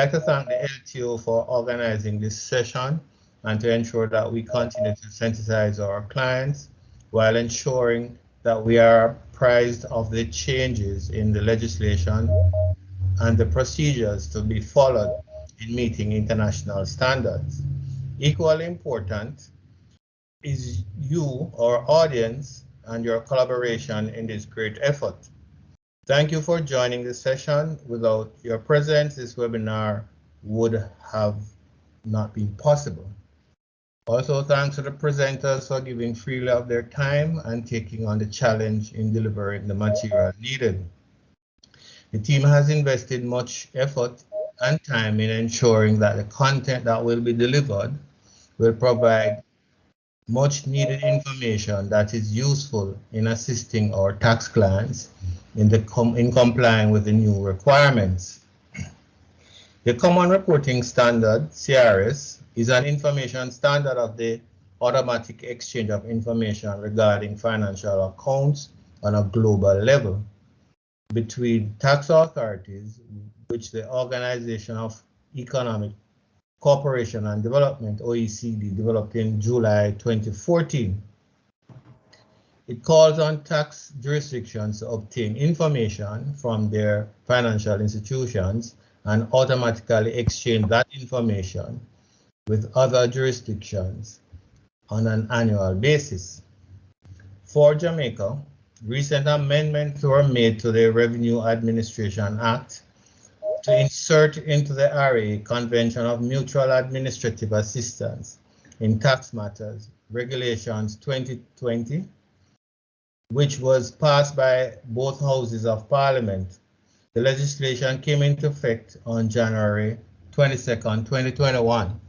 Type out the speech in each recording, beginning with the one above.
like to thank the LTO for organizing this session and to ensure that we continue to sensitize our clients while ensuring that we are apprised of the changes in the legislation and the procedures to be followed in meeting international standards. Equally important is you, our audience, and your collaboration in this great effort. Thank you for joining this session. Without your presence, this webinar would have not been possible. Also, thanks to the presenters for giving freely of their time and taking on the challenge in delivering the material needed. The team has invested much effort and time in ensuring that the content that will be delivered will provide much needed information that is useful in assisting our tax clients in complying with the new requirements. The Common Reporting Standard, CRS, is an information standard of the automatic exchange of information regarding financial accounts on a global level between tax authorities, which the Organization of Economic Cooperation and Development, OECD, developed in July 2014. It calls on tax jurisdictions to obtain information from their financial institutions and automatically exchange that information with other jurisdictions on an annual basis. For Jamaica, recent amendments were made to the Revenue Administration Act to insert into the RA Convention of Mutual Administrative Assistance in Tax Matters, Regulations 2020, which was passed by both houses of Parliament. The legislation came into effect on January 22nd, 2021.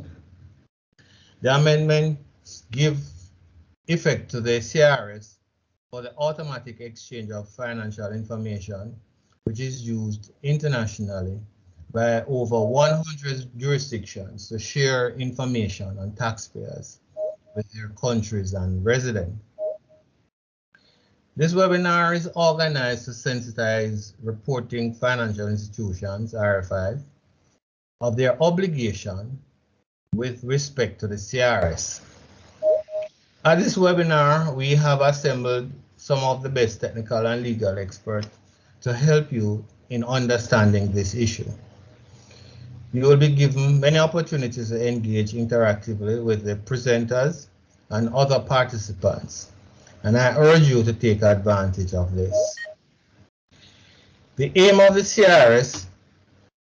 The amendments give effect to the CRS for the automatic exchange of financial information, which is used internationally by over 100 jurisdictions to share information on taxpayers with their countries and residents. This webinar is organized to sensitize reporting financial institutions, RFIs, of their obligation with respect to the CRS. At this webinar, we have assembled some of the best technical and legal experts to help you in understanding this issue. You will be given many opportunities to engage interactively with the presenters and other participants, and I urge you to take advantage of this. The aim of the CRS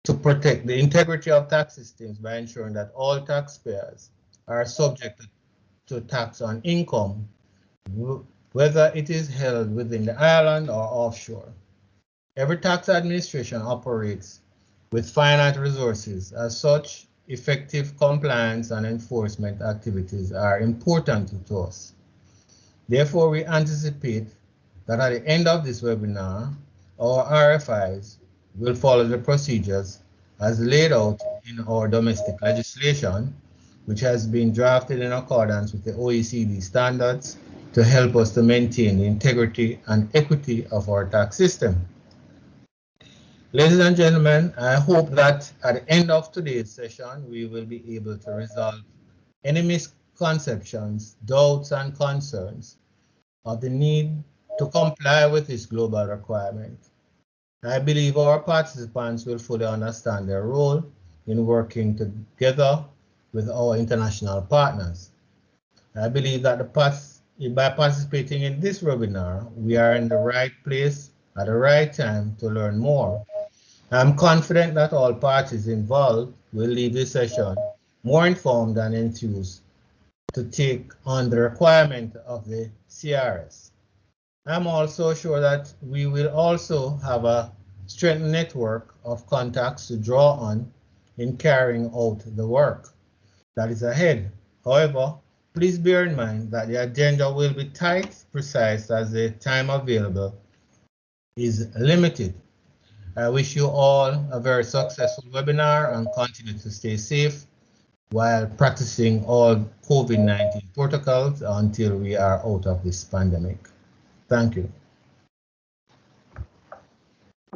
to protect the integrity of tax systems by ensuring that all taxpayers are subject to tax on income, whether it is held within the island or offshore. Every tax administration operates with finite resources. As such, effective compliance and enforcement activities are important to us. Therefore, we anticipate that at the end of this webinar, our RFIs will follow the procedures as laid out in our domestic legislation, which has been drafted in accordance with the OECD standards to help us to maintain the integrity and equity of our tax system. Ladies and gentlemen, I hope that at the end of today's session, we will be able to resolve any misconceptions, doubts, and concerns of the need to comply with this global requirement. I believe our participants will fully understand their role in working together with our international partners. I believe that by participating in this webinar, we are in the right place at the right time to learn more. I'm confident that all parties involved will leave this session more informed and enthused to take on the requirement of the CRS. I'm also sure that we will also have a strengthened network of contacts to draw on in carrying out the work that is ahead. However, please bear in mind that the agenda will be tight, precise, as the time available is limited. I wish you all a very successful webinar and continue to stay safe while practicing all COVID-19 protocols until we are out of this pandemic. Thank you.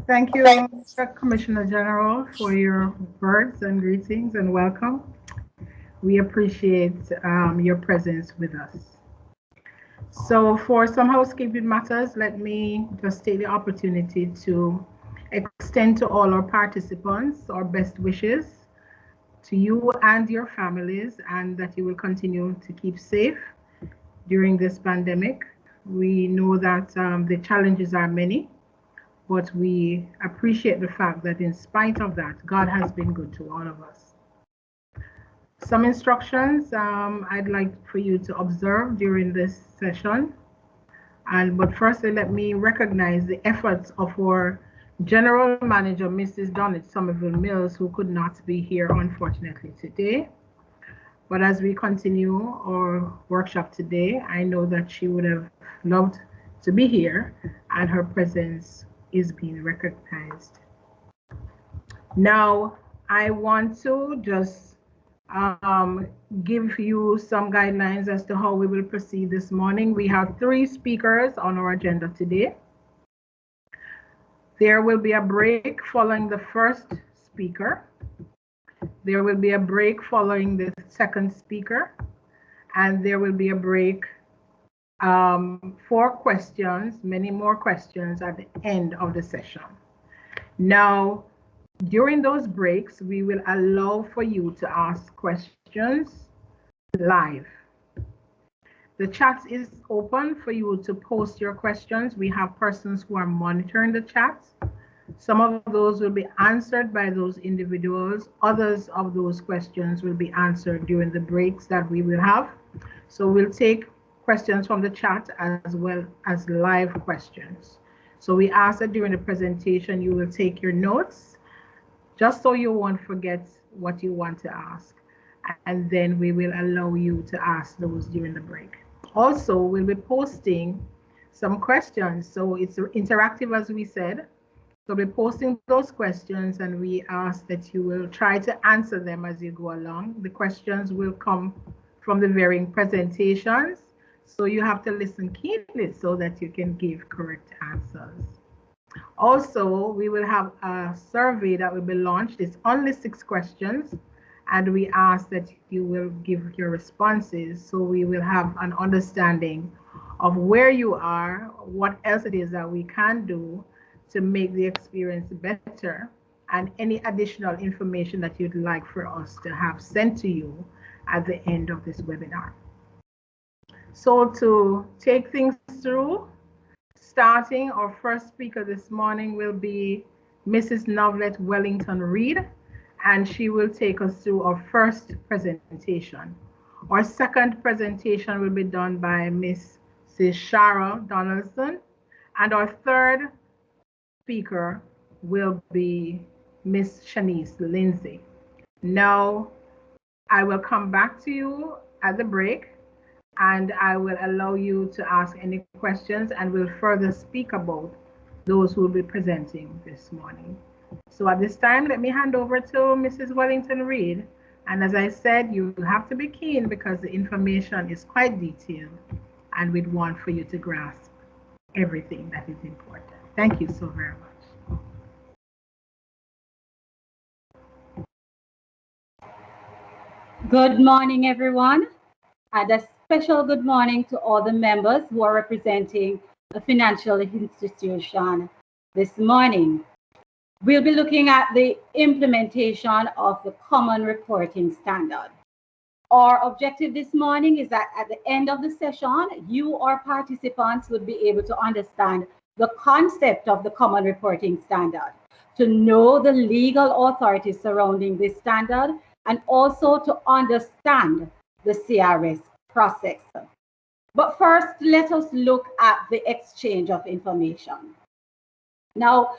Thank you, Commissioner General, for your words and greetings and welcome. We appreciate your presence with us. So for some housekeeping matters, let me just take the opportunity to extend to all our participants our best wishes to you and your families, and that you will continue to keep safe during this pandemic. We know that the challenges are many, but we appreciate the fact that in spite of that, God has been good to all of us. Some instructions I'd like for you to observe during this session. But firstly, let me recognize the efforts of our General Manager, Mrs. Donnett Somerville Mills, who could not be here, unfortunately, today. But as we continue our workshop today, I know that she would have loved to be here, and her presence is being recognized. Now, I want to just give you some guidelines as to how we will proceed this morning. We have 3 speakers on our agenda today. There will be a break following the first speaker. There will be a break following the second speaker. And there will be a break for questions, many more questions at the end of the session. Now, during those breaks, we will allow for you to ask questions live. The chat is open for you to post your questions. We have persons who are monitoring the chat. Some of those will be answered by those individuals. Others of those questions will be answered during the breaks that we will have. So we'll take questions from the chat as well as live questions. So we ask that during the presentation, you will take your notes, just so you won't forget what you want to ask. And then we will allow you to ask those during the break. Also, we'll be posting some questions. So it's interactive, as we said. So we're posting those questions, and we ask that you will try to answer them as you go along. The questions will come from the varying presentations. So you have to listen keenly so that you can give correct answers. Also, we will have a survey that will be launched. It's only 6 questions, and we ask that you will give your responses so we will have an understanding of where you are, what else it is that we can do to make the experience better, and any additional information that you'd like for us to have sent to you at the end of this webinar. So to take things through, starting, our first speaker this morning will be Mrs. Novlet Wellington Reed, and she will take us through our first presentation. Our second presentation will be done by Ms. Shara Donaldson, and our third speaker will be Ms. Shanice Lindsay. Now, I will come back to you at the break, and I will allow you to ask any questions, and we'll further speak about those who will be presenting this morning. So at this time, let me hand over to Mrs. Wellington Reed. And as I said, you have to be keen because the information is quite detailed, and we'd want for you to grasp everything that is important. Thank you so very much. Good morning, everyone, and a special good morning to all the members who are representing the financial institution this morning. We'll be looking at the implementation of the Common Reporting Standard. Our objective this morning is that at the end of the session, you, our participants, would be able to understand the concept of the Common Reporting Standard, to know the legal authorities surrounding this standard, and also to understand the CRS process. But first, let us look at the exchange of information. Now,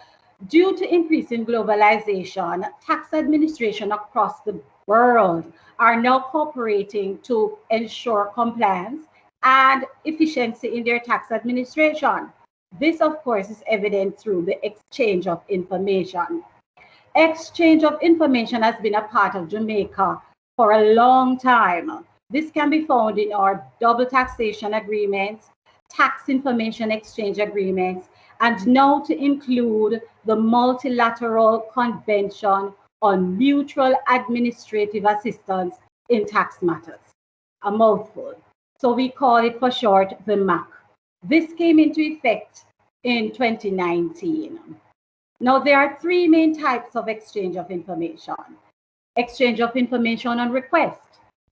due to increasing globalization, tax administration across the world are now cooperating to ensure compliance and efficiency in their tax administration. This, of course, is evident through the exchange of information. Exchange of information has been a part of Jamaica for a long time. This can be found in our double taxation agreements, tax information exchange agreements, and now to include the Multilateral Convention on Mutual Administrative Assistance in Tax Matters, a mouthful. So we call it for short the MAC. This came into effect in 2019. Now, there are three main types of exchange of information. Exchange of information on request.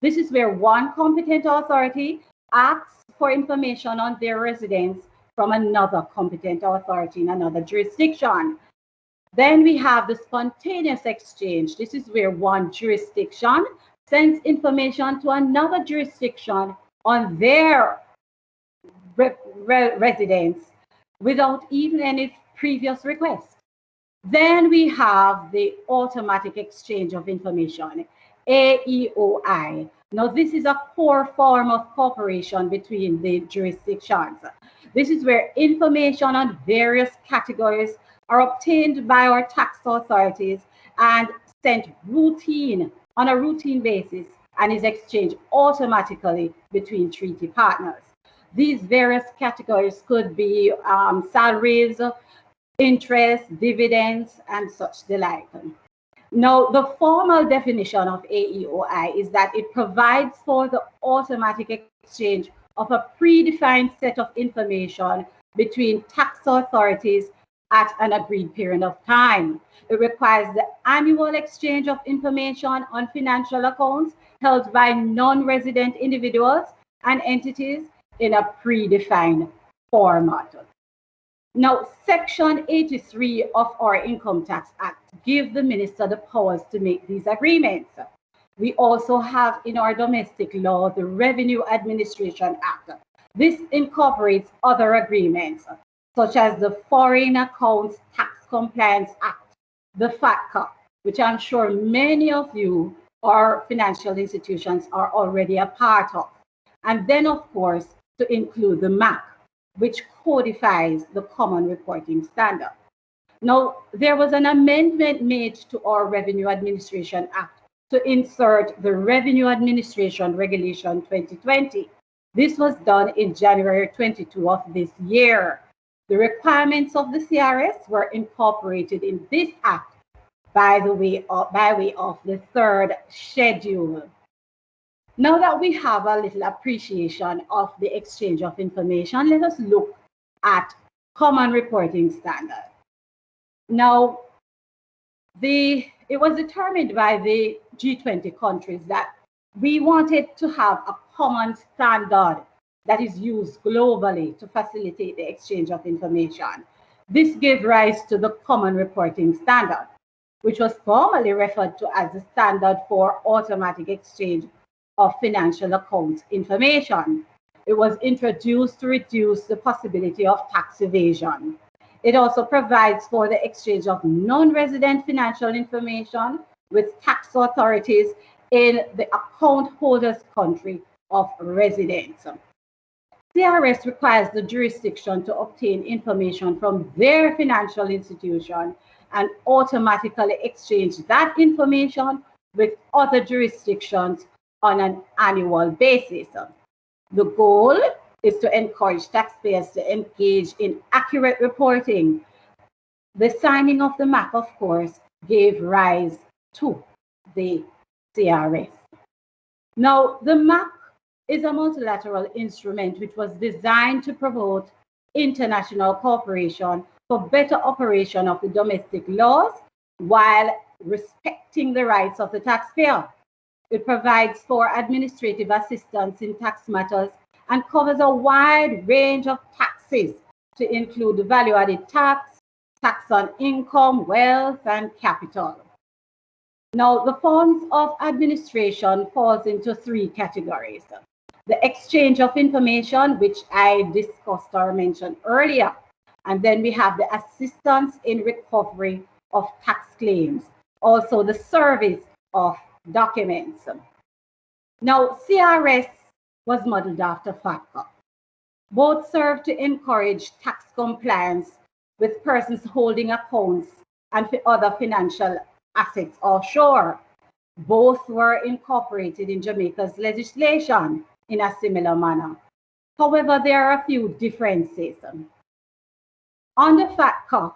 This is where one competent authority asks for information on their residents from another competent authority in another jurisdiction. Then we have the spontaneous exchange. This is where one jurisdiction sends information to another jurisdiction on their residents without even any previous request. Then we have the automatic exchange of information, AEOI. Now, this is a core form of cooperation between the jurisdictions. This is where information on various categories are obtained by our tax authorities and sent on a routine basis and is exchanged automatically between treaty partners. These various categories could be salaries, interest, dividends, and such the like. Now, the formal definition of AEOI is that it provides for the automatic exchange of a predefined set of information between tax authorities at an agreed period of time. It requires the annual exchange of information on financial accounts held by non-resident individuals and entities in a predefined format. Now, Section 83 of our Income Tax Act gives the minister the powers to make these agreements. We also have in our domestic law the Revenue Administration Act. This incorporates other agreements, such as the Foreign Accounts Tax Compliance Act, the FATCA, which I'm sure many of you or financial institutions are already a part of. And then, of course, to include the MAC, which codifies the Common Reporting Standard. Now, there was an amendment made to our Revenue Administration Act to insert the Revenue Administration Regulation 2020. This was done in January 22 of this year. The requirements of the CRS were incorporated in this act by way of the third schedule. Now that we have a little appreciation of the exchange of information, let us look at Common Reporting Standard. Now, it was determined by the G20 countries that we wanted to have a common standard that is used globally to facilitate the exchange of information. This gave rise to the Common Reporting Standard, which was formerly referred to as the Standard for Automatic Exchange of Financial Accounts Information. It was introduced to reduce the possibility of tax evasion. It also provides for the exchange of non-resident financial information with tax authorities in the account holder's country of residence. CRS requires the jurisdiction to obtain information from their financial institution and automatically exchange that information with other jurisdictions on an annual basis. The goal is to encourage taxpayers to engage in accurate reporting. The signing of the MAC, of course, gave rise to the CRS. Now, the MAC is a multilateral instrument which was designed to promote international cooperation for better operation of the domestic laws while respecting the rights of the taxpayer. It provides for administrative assistance in tax matters and covers a wide range of taxes to include value-added tax, tax on income, wealth, and capital. Now, the forms of administration falls into three categories. The exchange of information, which I discussed or mentioned earlier, and then we have the assistance in recovery of tax claims, also the service of documents. Now, CRS was modeled after FATCA. Both serve to encourage tax compliance with persons holding accounts and other financial assets offshore. Both were incorporated in Jamaica's legislation in a similar manner. However, there are a few differences. Under FATCA,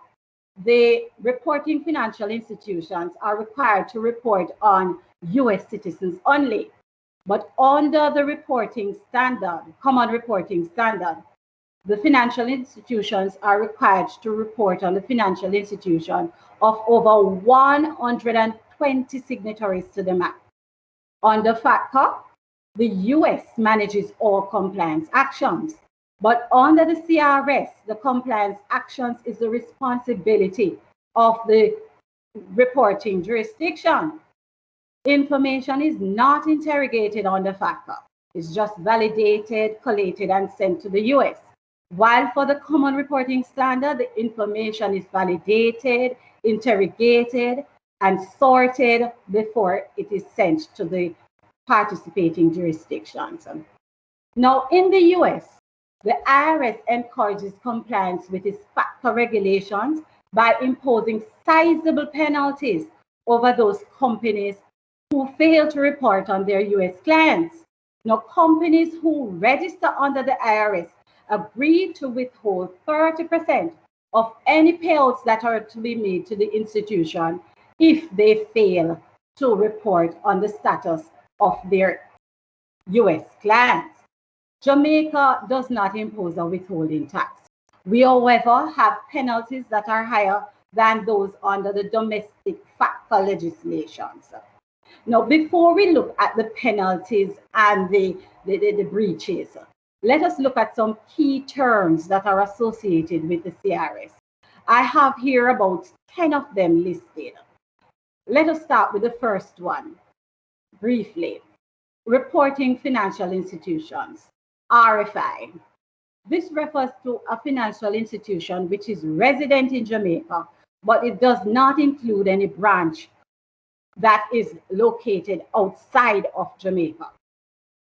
the reporting financial institutions are required to report on US citizens only. But under the reporting standard, common reporting standard, the financial institutions are required to report on the financial institution of over 120 signatories to the map. Under FATCA, the US manages all compliance actions, but under the CRS, the compliance actions is the responsibility of the reporting jurisdiction. Information is not interrogated under FATCA. It's just validated, collated, and sent to the US. While for the common reporting standard, the information is validated, interrogated, and sorted before it is sent to the participating jurisdictions. Now, in the US, the IRS encourages compliance with its FATCA regulations by imposing sizable penalties over those companies who fail to report on their US clients. Now, companies who register under the IRS agree to withhold 30% of any payouts that are to be made to the institution if they fail to report on the status of their US clients. Jamaica does not impose a withholding tax. We, however, have penalties that are higher than those under the domestic FATCA legislations. Now, before we look at the penalties and the breaches, let us look at some key terms that are associated with the CRS. I have here about 10 of them listed. Let us start with the first one, briefly. Reporting financial institutions, RFI. This refers to a financial institution which is resident in Jamaica, but it does not include any branch that is located outside of Jamaica.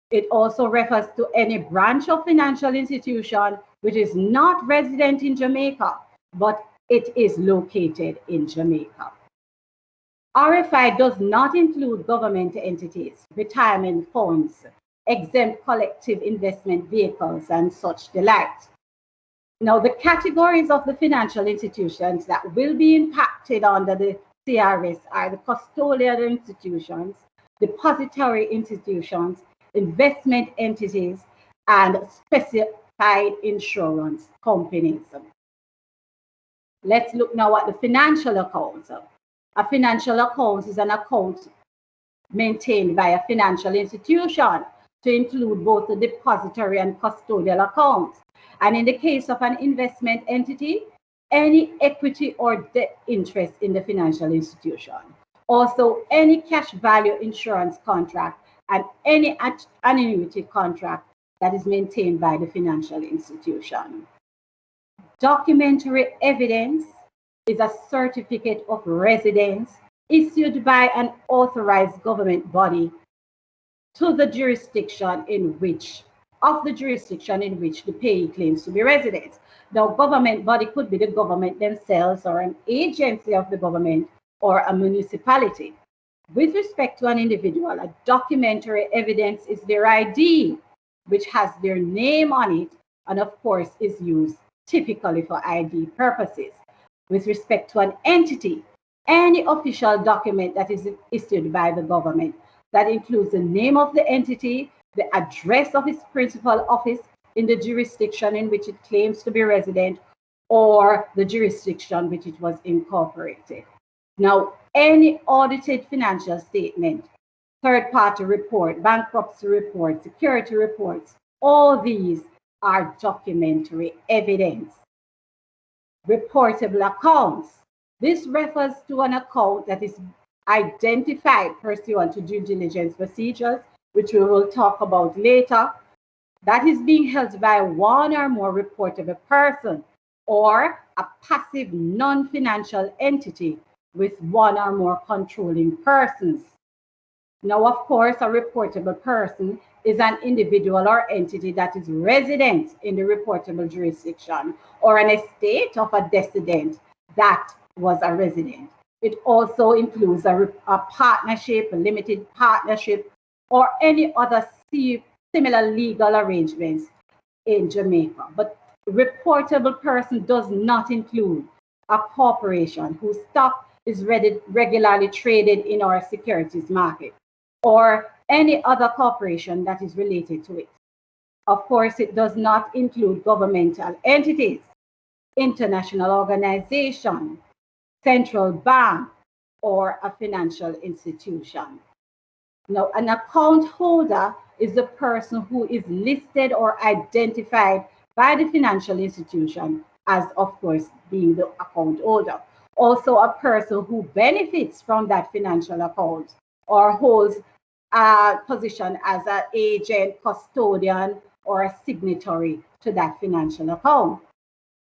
It also refers to any branch of financial institution which is not resident in Jamaica, but it is located in Jamaica. RFI does not include government entities, retirement funds, exempt collective investment vehicles, and such delight. Now, the categories of the financial institutions that will be impacted under the CRS are the custodial institutions, depository institutions, investment entities, and specified insurance companies. Let's look now at the financial accounts. A financial account is an account maintained by a financial institution to include both the depository and custodial accounts. And in the case of an investment entity, any equity or debt interest in the financial institution. Also, any cash value insurance contract and any annuity contract that is maintained by the financial institution. Documentary evidence is a certificate of residence issued by an authorized government body to the jurisdiction in which the payee claims to be resident. The government body could be the government themselves or an agency of the government or a municipality. With respect to an individual, a documentary evidence is their ID, which has their name on it and of course is used typically for ID purposes. With respect to an entity, any official document that is issued by the government that includes the name of the entity, the address of its principal office in the jurisdiction in which it claims to be resident, or the jurisdiction which it was incorporated. Now, any audited financial statement, third-party report, bankruptcy report, security reports, all these are documentary evidence. Reportable accounts. This refers to an account that is identified pursuant to due diligence procedures, which we will talk about later, that is being held by one or more reportable person or a passive non-financial entity with one or more controlling persons. Now, of course, a reportable person is an individual or entity that is resident in the reportable jurisdiction or an estate of a decedent that was a resident. It also includes a partnership, a limited partnership, or any other similar legal arrangements in Jamaica. But reportable person does not include a corporation whose stock is regularly traded in our securities market, or any other corporation that is related to it. Of course, it does not include governmental entities, international organizations, central bank, or a financial institution. Now, an account holder is the person who is listed or identified by the financial institution as, of course, being the account holder. Also, a person who benefits from that financial account or holds a position as an agent, custodian, or a signatory to that financial account.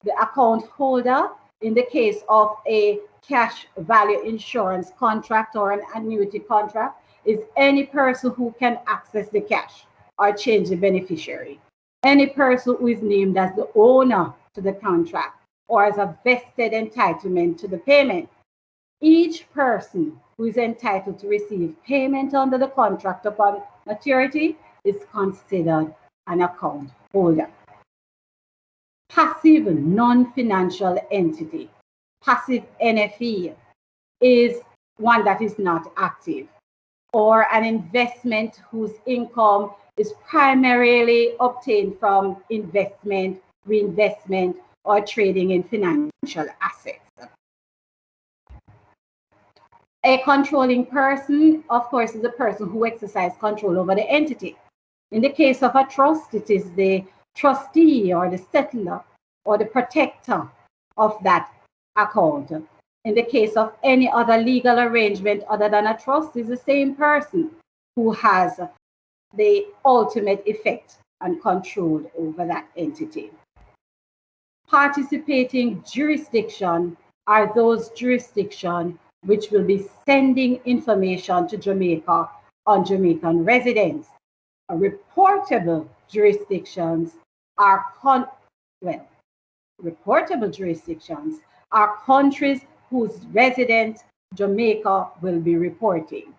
The account holder, in the case of a cash value insurance contract or an annuity contract, is any person who can access the cash or change the beneficiary. Any person who is named as the owner to the contract or as a vested entitlement to the payment. Each person who is entitled to receive payment under the contract upon maturity is considered an account holder. Passive non-financial entity, passive NFE, is one that is not active, or an investment whose income is primarily obtained from investment, reinvestment, or trading in financial assets. A controlling person, of course, is a person who exercises control over the entity. In the case of a trust, it is the trustee or the settler or the protector of that account. In the case of any other legal arrangement other than a trust, is the same person who has the ultimate effect and control over that entity. Participating jurisdiction are those jurisdictions which will be sending information to Jamaica on Jamaican residents. Reportable jurisdictions are reportable jurisdictions are countries whose residents Jamaica will be reporting.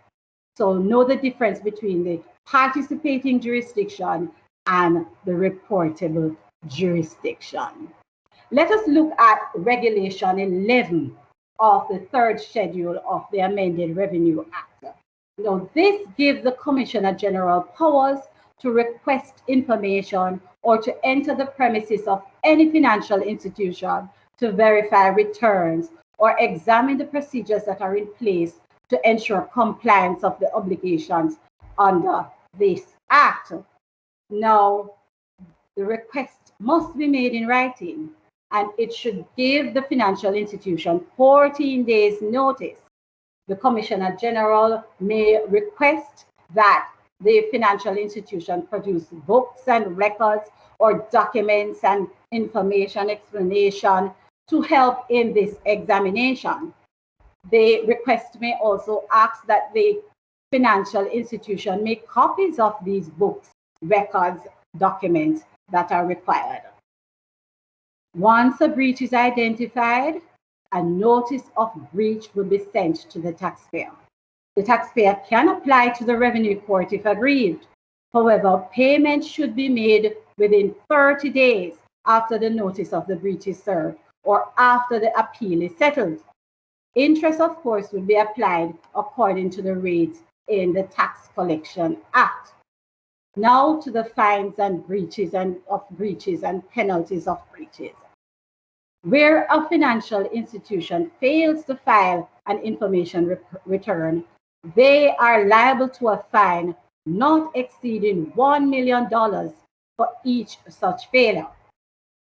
So know the difference between the participating jurisdiction and the reportable jurisdiction. Let us look at Regulation 11 of the third schedule of the Amended Revenue Act. Now, this gives the Commissioner General powers to request information or to enter the premises of any financial institution to verify returns or examine the procedures that are in place to ensure compliance of the obligations under this Act. Now, the request must be made in writing, and it should give the financial institution 14 days notice. The Commissioner General may request that the financial institution produce books and records or documents and information explanation to help in this examination. The request may also ask that the financial institution make copies of these books, records, documents that are required. Once a breach is identified, a notice of breach will be sent to the taxpayer. The taxpayer can apply to the revenue court if aggrieved. However, payment should be made within 30 days after the notice of the breach is served or after the appeal is settled. Interest, of course, will be applied according to the rates in the Tax Collection Act. Now to the fines and breaches and penalties of breaches. Where a financial institution fails to file an information return, they are liable to a fine not exceeding $1 million for each such failure.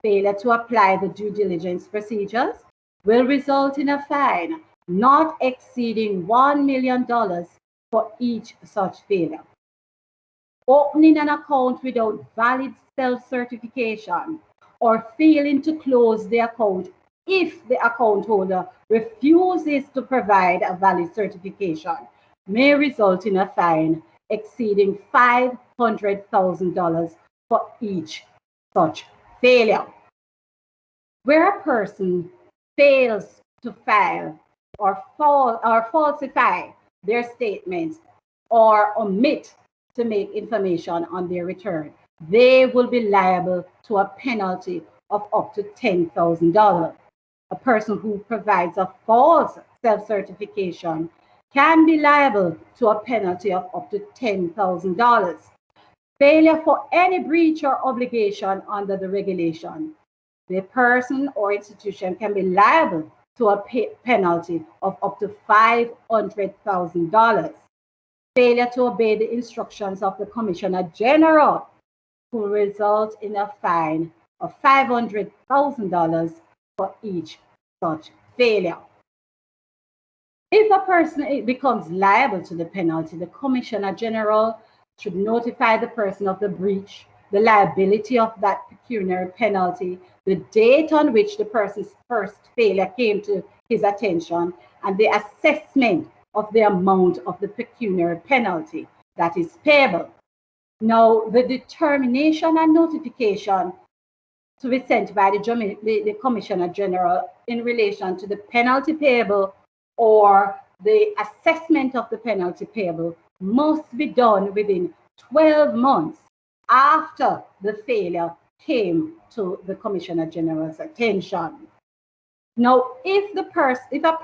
Failure to apply the due diligence procedures will result in a fine not exceeding $1 million for each such failure. Opening an account without valid self-certification or failing to close the account if the account holder refuses to provide a valid certification may result in a fine exceeding $500,000 for each such failure. Where a person fails to file or falsify their statements or omit to make information on their return, they will be liable to a penalty of up to $10,000. a person who provides a false self-certification can be liable to a penalty of up to $10,000. Failure for any breach or obligation under the regulation, the person or institution can be liable to a penalty of up to $500,000. Failure to obey the instructions of the Commissioner General will result in a fine of $500,000 for each such failure. If a person becomes liable to the penalty, the Commissioner General should notify the person of the breach, the liability of that pecuniary penalty, the date on which the person's first failure came to his attention, and the assessment of the amount of the pecuniary penalty that is payable. Now, the determination and notification to be sent by the Commissioner General in relation to the penalty payable or the assessment of the penalty payable must be done within 12 months after the failure came to the Commissioner General's attention. Now, if a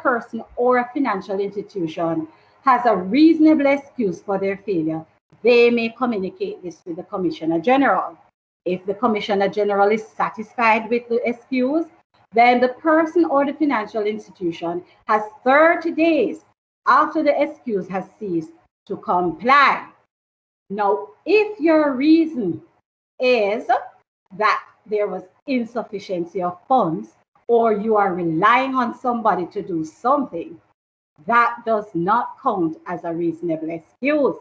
person or a financial institution has a reasonable excuse for their failure, they may communicate this with the Commissioner General. If the Commissioner General is satisfied with the excuse, then the person or the financial institution has 30 days after the excuse has ceased to comply. Now, if your reason is that there was insufficiency of funds or you are relying on somebody to do something, that does not count as a reasonable excuse.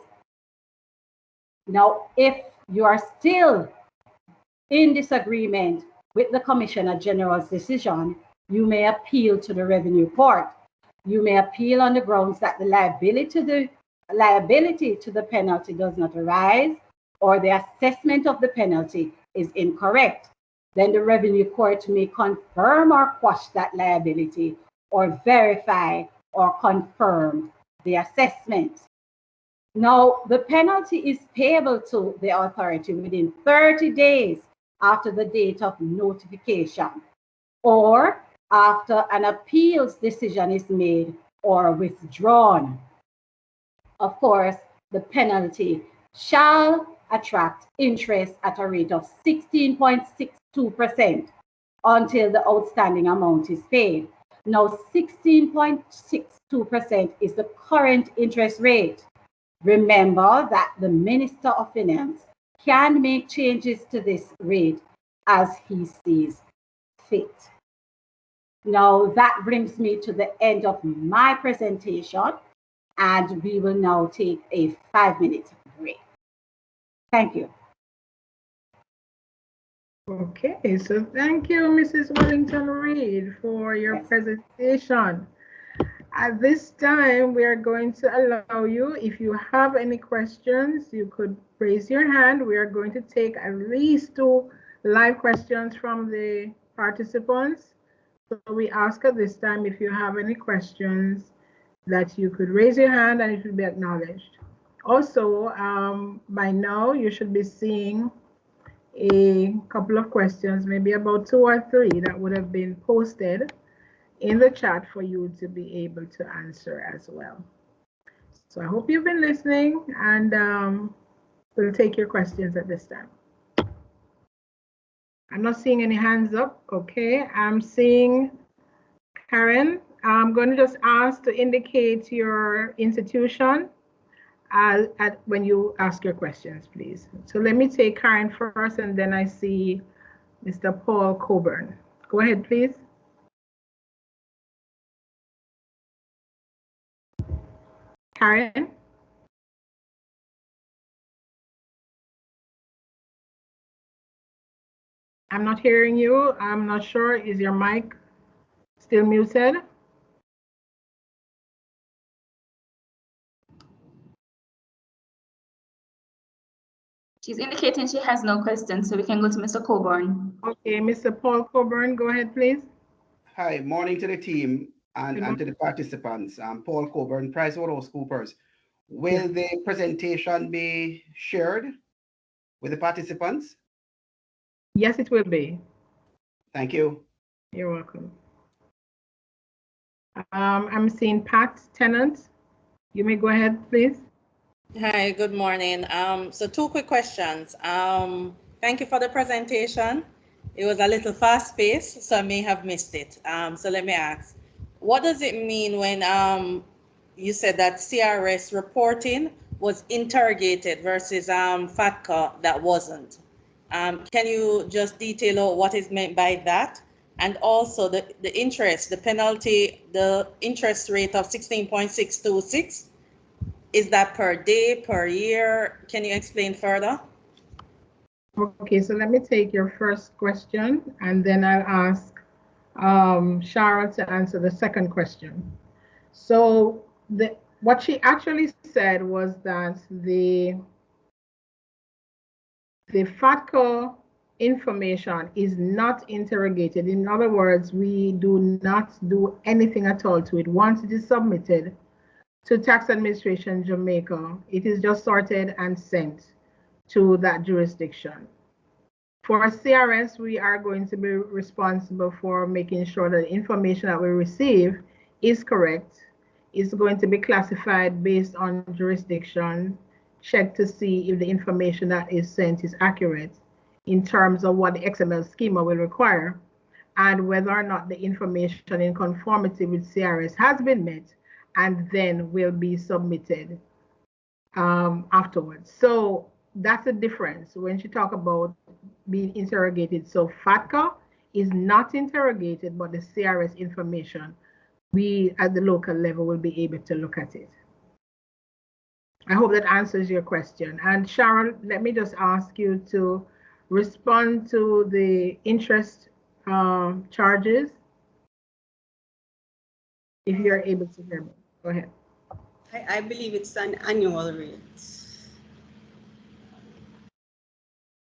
Now, if you are still in disagreement with the Commissioner General's decision, you may appeal to the Revenue Court. You may appeal on the grounds that the liability to the penalty does not arise or the assessment of the penalty is incorrect. Then the Revenue Court may confirm or quash that liability or verify or confirm the assessment. Now, the penalty is payable to the authority within 30 days after the date of notification or after an appeals decision is made or withdrawn. Of course, the penalty shall attract interest at a rate of 16.62% until the outstanding amount is paid. Now, 16.62% is the current interest rate. Remember that the Minister of Finance can make changes to this rate as he sees fit. Now, that brings me to the end of my presentation, and we will now take a 5-minute break. Thank you. Okay, so thank you, Mrs. Wellington-Reed, for your presentation. At this time, we are going to allow you, if you have any questions, you could raise your hand. We are going to take at least 2 live questions from the participants. So we ask at this time, if you have any questions, that you could raise your hand and it will be acknowledged. Also, by now, you should be seeing a couple of questions, maybe about 2 or 3 that would have been posted in the chat for you to be able to answer as well. So I hope you've been listening, and we'll take your questions at this time. I'm not seeing any hands up. Okay, I'm seeing Karen. I'm going to just ask to indicate your institution when you ask your questions, please. So let me take Karen first, and then I see Mr. Paul Coburn. Go ahead, please. Karen? I'm not hearing you. I'm not sure. Is your mic still muted? She's indicating she has no questions, so we can go to Mr. Coburn. Okay, Mr. Paul Coburn, go ahead, please. Hi, morning to the team and to the participants. I'm Paul Coburn, PricewaterhouseCoopers. Will the presentation be shared with the participants? Yes, it will be. Thank you. You're welcome. I'm seeing Pat Tennant. You may go ahead, please. Hi, good morning. So two quick questions. Thank you for the presentation. It was a little fast-paced, so I may have missed it. So let me ask, what does it mean when you said that CRS reporting was interrogated versus FATCA that wasn't? Can you just detail out what is meant by that? And also the interest, the penalty, the interest rate of 16.626, is that per day, per year? Can you explain further? Okay, so let me take your first question, and then I'll ask Shara to answer the second question. So what she actually said was that the FATCA information is not interrogated. In other words, we do not do anything at all to it. Once it is submitted to Tax Administration Jamaica, it is just sorted and sent to that jurisdiction. For CRS, we are going to be responsible for making sure that the information that we receive is correct. It's going to be classified based on jurisdiction, check to see if the information that is sent is accurate in terms of what the XML schema will require, and whether or not the information in conformity with CRS has been met, and then will be submitted afterwards. So that's the difference when she talk about being interrogated. So FATCA is not interrogated, but the CRS information, we at the local level will be able to look at it. I hope that answers your question. And Sharon, let me just ask you to respond to the interest charges, if you're able to hear me. Go ahead. I believe it's an annual rate.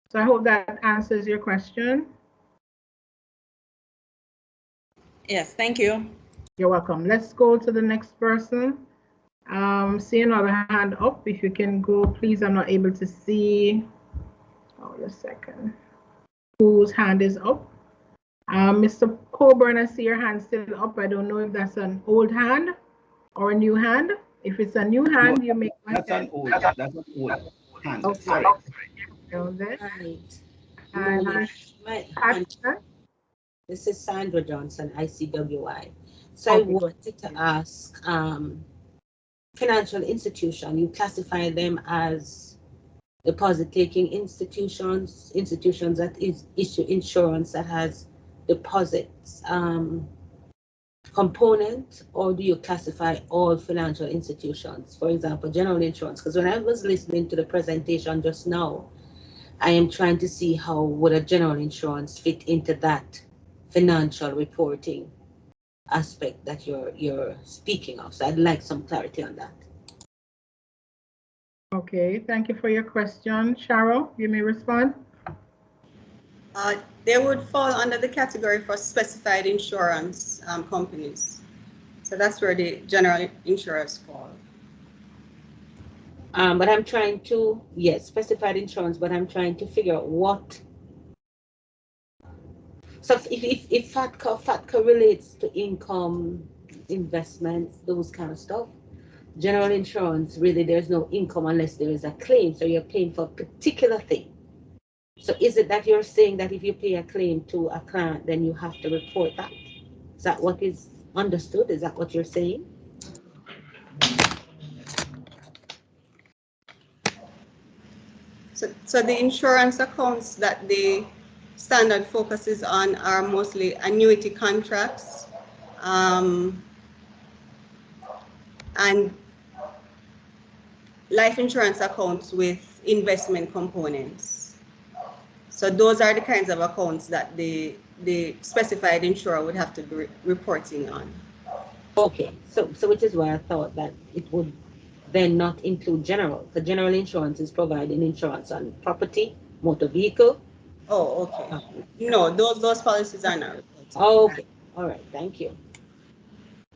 So I hope that answers your question. Yes, thank you. You're welcome. Let's go to the next person. See another hand up. If you can go, please. I'm not able to see. Oh, just a second. Whose hand is up? Mr. Coburn, I see your hand still up. I don't know if that's an old hand or a new hand. If it's a new hand, no, you make. That's an old hand. Okay. Sorry. Right. And this is Sandra Johnson, ICWI. So okay. I wanted to ask, financial institution, you classify them as deposit-taking institutions that issue insurance that has deposits component, or do you classify all financial institutions? For example, general insurance, because when I was listening to the presentation just now, I am trying to see how would a general insurance fit into that financial reporting aspect that you're speaking of. So I'd like some clarity on that. Okay, thank you for your question. Cheryl, you may respond. They would fall under the category for specified insurance companies. So that's where the general insurers fall. But I'm trying to, yes, specified insurance, but I'm trying to figure out what. So if FATCA relates to income, investments, those kind of stuff, general insurance, really there's no income unless there is a claim. So you're paying for a particular thing. So is it that you're saying that if you pay a claim to a client, then you have to report that? Is that what is understood? Is that what you're saying? So the insurance accounts that the standard focuses on are mostly annuity contracts and life insurance accounts with investment components. So those are the kinds of accounts that the specified insurer would have to be reporting on. Okay, so which is why I thought that it would then not include general. The general insurance is providing insurance on property, motor vehicle. Oh, okay. No, those policies are not. Oh, okay. All right. Thank you.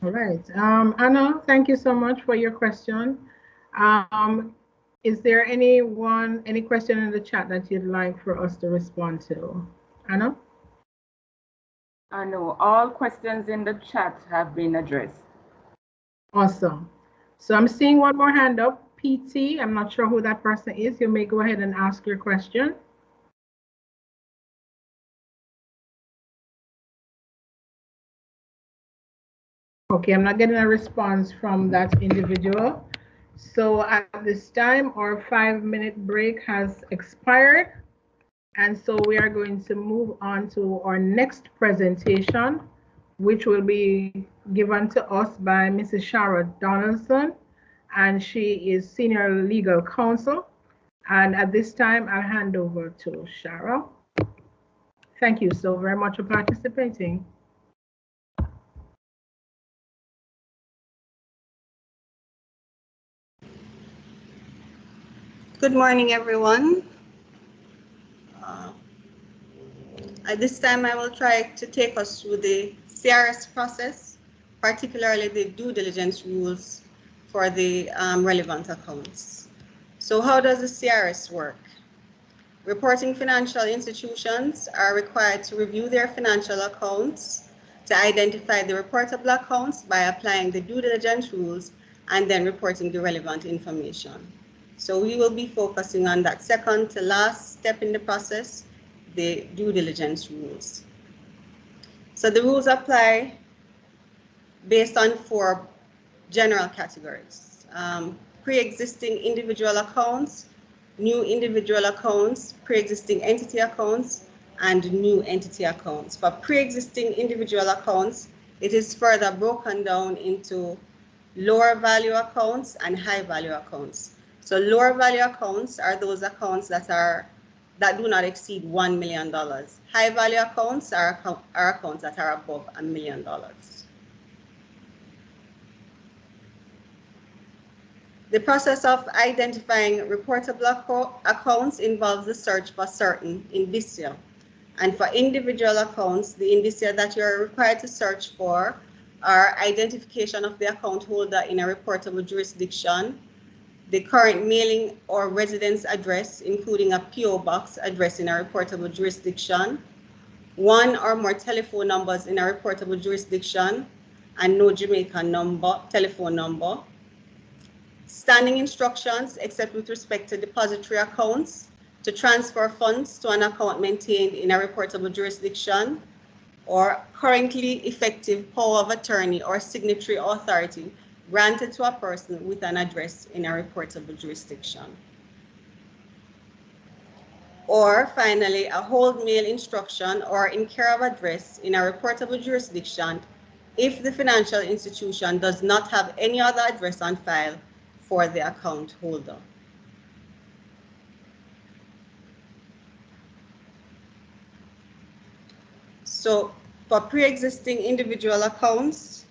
All right. Anna, thank you so much for your question. Is there any question in the chat that you'd like for us to respond to? Anna? No, all questions in the chat have been addressed. Awesome. So I'm seeing one more hand up. PT, I'm not sure who that person is. You may go ahead and ask your question. Okay, I'm not getting a response from that individual. So at this time, our 5-minute break has expired. And so we are going to move on to our next presentation, which will be given to us by Mrs. Shara Donaldson, and she is Senior Legal Counsel. And at this time, I'll hand over to Shara. Thank you so very much for participating. Good morning, everyone. At this time, I will try to take us through the CRS process, particularly the due diligence rules for the relevant accounts. So how does the CRS work? Reporting financial institutions are required to review their financial accounts to identify the reportable accounts by applying the due diligence rules and then reporting the relevant information. So we will be focusing on that second to last step in the process, the due diligence rules. So the rules apply based on 4 general categories: pre-existing individual accounts, new individual accounts, pre-existing entity accounts, and new entity accounts. For pre-existing individual accounts, it is further broken down into lower value accounts and high value accounts. So lower value accounts are those accounts that do not exceed $1 million. High value accounts are accounts that are above $1 million. The process of identifying reportable accounts involves the search for certain indicia. And for individual accounts, the indicia that you're required to search for are identification of the account holder in a reportable jurisdiction, the current mailing or residence address, including a PO box address in a reportable jurisdiction, 1 or more telephone numbers in a reportable jurisdiction, and no Jamaican telephone number, standing instructions, except with respect to depository accounts, to transfer funds to an account maintained in a reportable jurisdiction, or currently effective power of attorney or signatory authority granted to a person with an address in a reportable jurisdiction. Or finally, a hold mail instruction or in care of address in a reportable jurisdiction if the financial institution does not have any other address on file for the account holder. So for pre-existing individual accounts,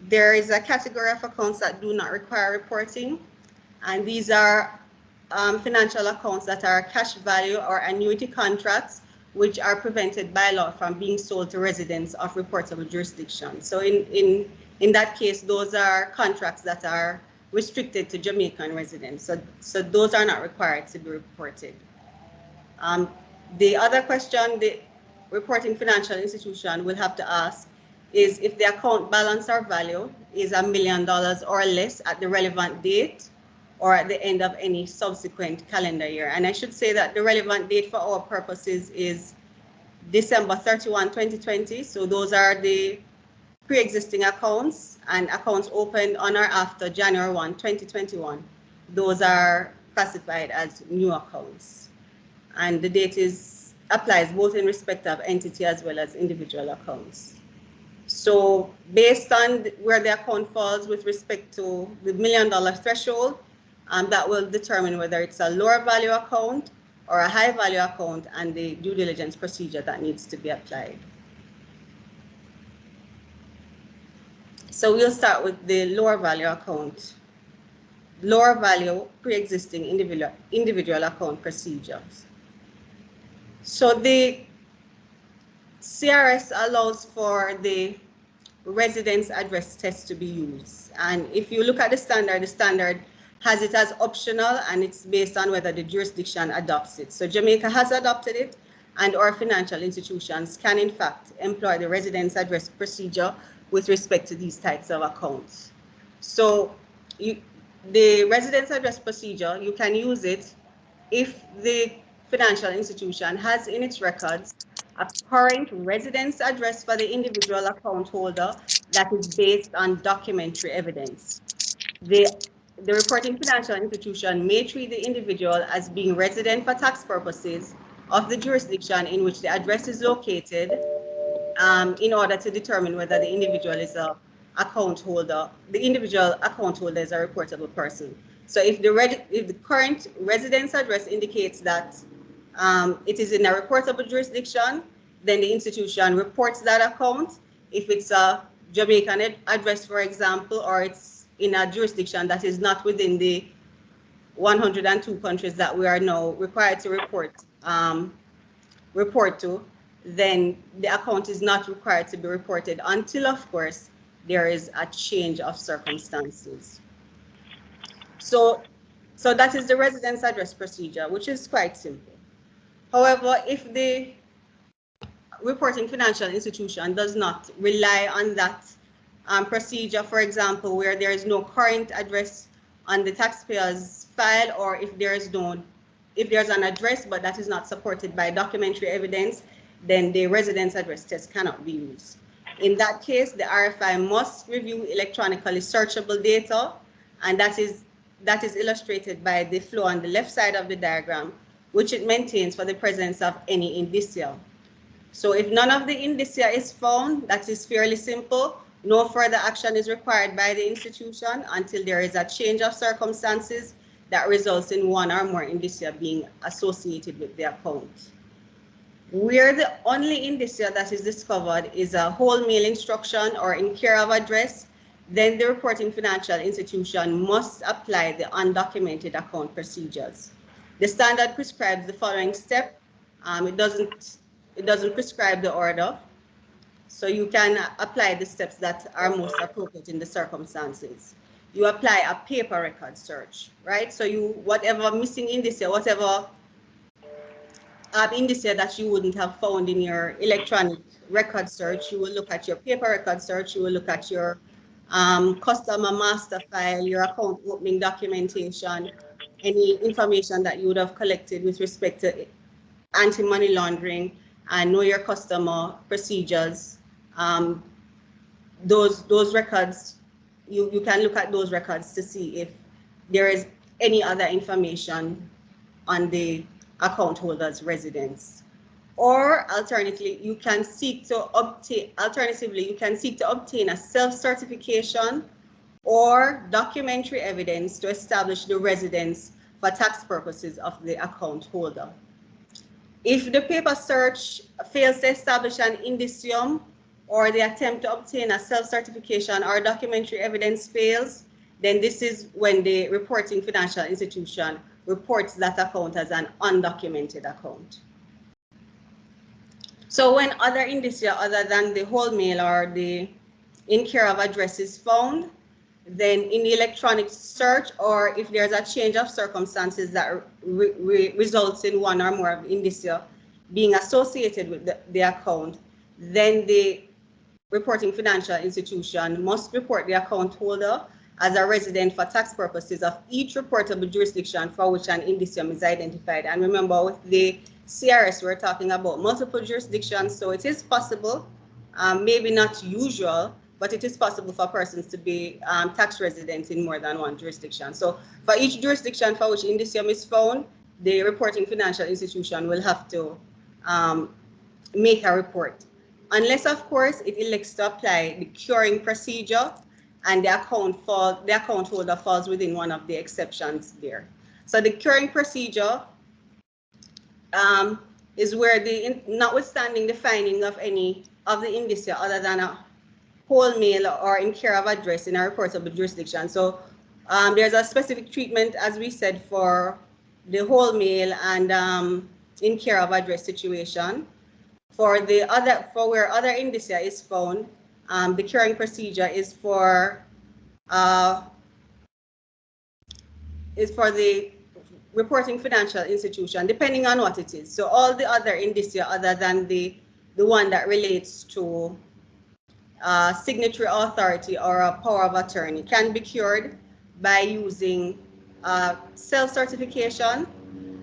there is a category of accounts that do not require reporting, and these are financial accounts that are cash value or annuity contracts which are prevented by law from being sold to residents of reportable jurisdictions. So in that case, those are contracts that are restricted to Jamaican residents. So those are not required to be reported. The other question the reporting financial institution will have to ask is if the account balance or value is $1 million or less at the relevant date or at the end of any subsequent calendar year. And I should say that the relevant date for our purposes is December 31, 2020. So those are the pre-existing accounts, and accounts opened on or after January 1, 2021. Those are classified as new accounts. And the date applies both in respect of entity as well as individual accounts. So based on where the account falls with respect to the $1 million threshold, that will determine whether it's a lower value account or a high value account and the due diligence procedure that needs to be applied. So we'll start with the lower value account, lower value pre-existing individual account procedures. So the CRS allows for the residence address test to be used. And if you look at the standard has it as optional, and it's based on whether the jurisdiction adopts it. So Jamaica has adopted it, and our financial institutions can in fact employ the residence address procedure with respect to these types of accounts. So the residence address procedure, you can use it if the financial institution has in its records a current residence address for the individual account holder that is based on documentary evidence. The reporting financial institution may treat the individual as being resident for tax purposes of the jurisdiction in which the address is located, in order to determine whether the individual is a account holder. The individual account holder is a reportable person. So if the current residence address indicates that it is in a reportable jurisdiction, then the institution reports that account. If it's a Jamaican address, for example, or it's in a jurisdiction that is not within the 102 countries that we are now required to report to, then the account is not required to be reported until, of course, there is a change of circumstances. So that is the residence address procedure, which is quite simple. However, if the reporting financial institution does not rely on that procedure, for example, where there is no current address on the taxpayer's file, or if there's an address but that is not supported by documentary evidence, then the residence address test cannot be used. In that case, the RFI must review electronically searchable data, and that is illustrated by the flow on the left side of the diagram, which it maintains for the presence of any indicia. So if none of the indicia is found, that is fairly simple. No further action is required by the institution until there is a change of circumstances that results in one or more indicia being associated with the account. Where the only indicia that is discovered is a wholesale instruction or in care of address, then the reporting financial institution must apply the undocumented account procedures. The standard prescribes the following step. It doesn't prescribe the order, so you can apply the steps that are most appropriate in the circumstances. You apply a paper record search, right? So whatever missing indicia, whatever indicia that you wouldn't have found in your electronic record search, you will look at your paper record search, you will look at your customer master file, your account opening documentation, any information that you would have collected with respect to anti-money laundering and know your customer procedures. Those records, you can look at those records to see if there is any other information on the account holder's residence. Or alternatively, you can seek to obtain a self-certification or documentary evidence to establish the residence for tax purposes of the account holder. If the paper search fails to establish an indicium, or the attempt to obtain a self-certification or documentary evidence fails, then this is when the reporting financial institution reports that account as an undocumented account. So when other indicia other than the wholesale or the in care of address is found, then in the electronic search, or if there's a change of circumstances that results in one or more of indicia being associated with the account, then the reporting financial institution must report the account holder as a resident for tax purposes of each reportable jurisdiction for which an indicium is identified. And remember, with the CRS, we're talking about multiple jurisdictions, so it is possible, maybe not usual, but it is possible for persons to be tax residents in more than one jurisdiction. So for each jurisdiction for which indicium is found, the reporting financial institution will have to make a report. Unless, of course, it elects to apply the curing procedure and the account holder falls within one of the exceptions there. So the curing procedure is where notwithstanding the finding of any of the indicia other than a wholesale or in care of address in a reportable jurisdiction. So there's a specific treatment, as we said, for the wholesale and in care of address situation. For where other indicia is found, the curing procedure is for the reporting financial institution, depending on what it is. So all the other indicia other than the one that relates to signatory authority or a power of attorney can be cured by using self-certification.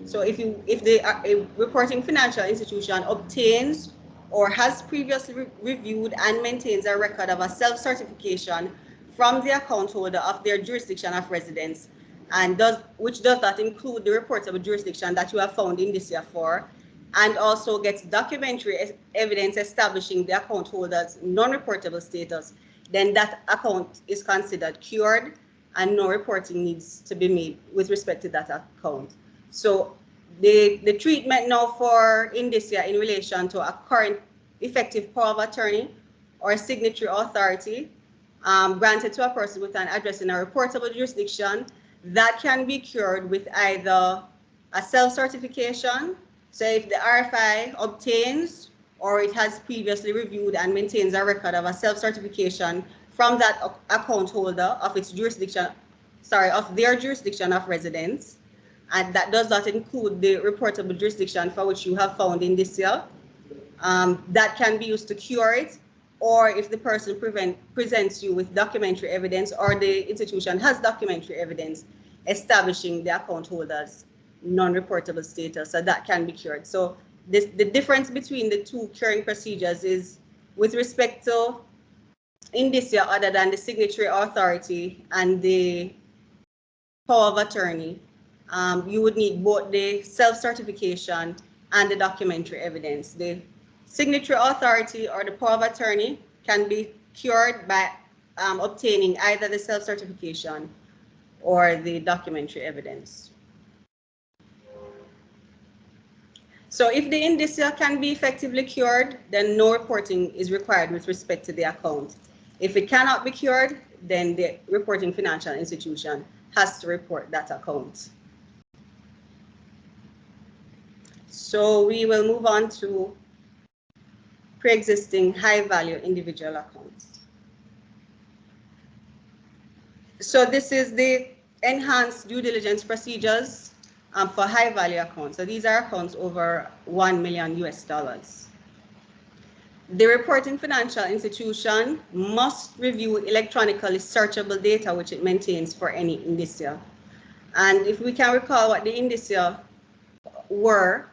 So if a reporting financial institution obtains or has previously reviewed and maintains a record of a self-certification from the account holder of their jurisdiction of residence, and which does not include the reportable jurisdiction that you have found indicia for, and also gets documentary evidence establishing the account holder's non-reportable status, then that account is considered cured and no reporting needs to be made with respect to that account. So the treatment now for indicia in relation to a current effective power of attorney or signatory authority granted to a person with an address in a reportable jurisdiction, that can be cured with either a self-certification. So if the RFI obtains or it has previously reviewed and maintains a record of a self-certification from that account holder of its jurisdiction, of their jurisdiction of residence, and that does not include the reportable jurisdiction for which you have found indicia, that can be used to cure it. Or if the person presents you with documentary evidence, or the institution has documentary evidence establishing the account holder's non-reportable status, so that can be cured. So the difference between the two curing procedures is with respect to indicia other than the signatory authority and the power of attorney, you would need both the self-certification and the documentary evidence. The signatory authority or the power of attorney can be cured by obtaining either the self-certification or the documentary evidence. So if the indicia can be effectively cured, then no reporting is required with respect to the account. If it cannot be cured, then the reporting financial institution has to report that account. So we will move on to pre-existing high-value individual accounts. So this is the enhanced due diligence procedures for high-value accounts. So these are accounts over $1 million US. The reporting financial institution must review electronically searchable data which it maintains for any indicia. And if we can recall what the indicia were,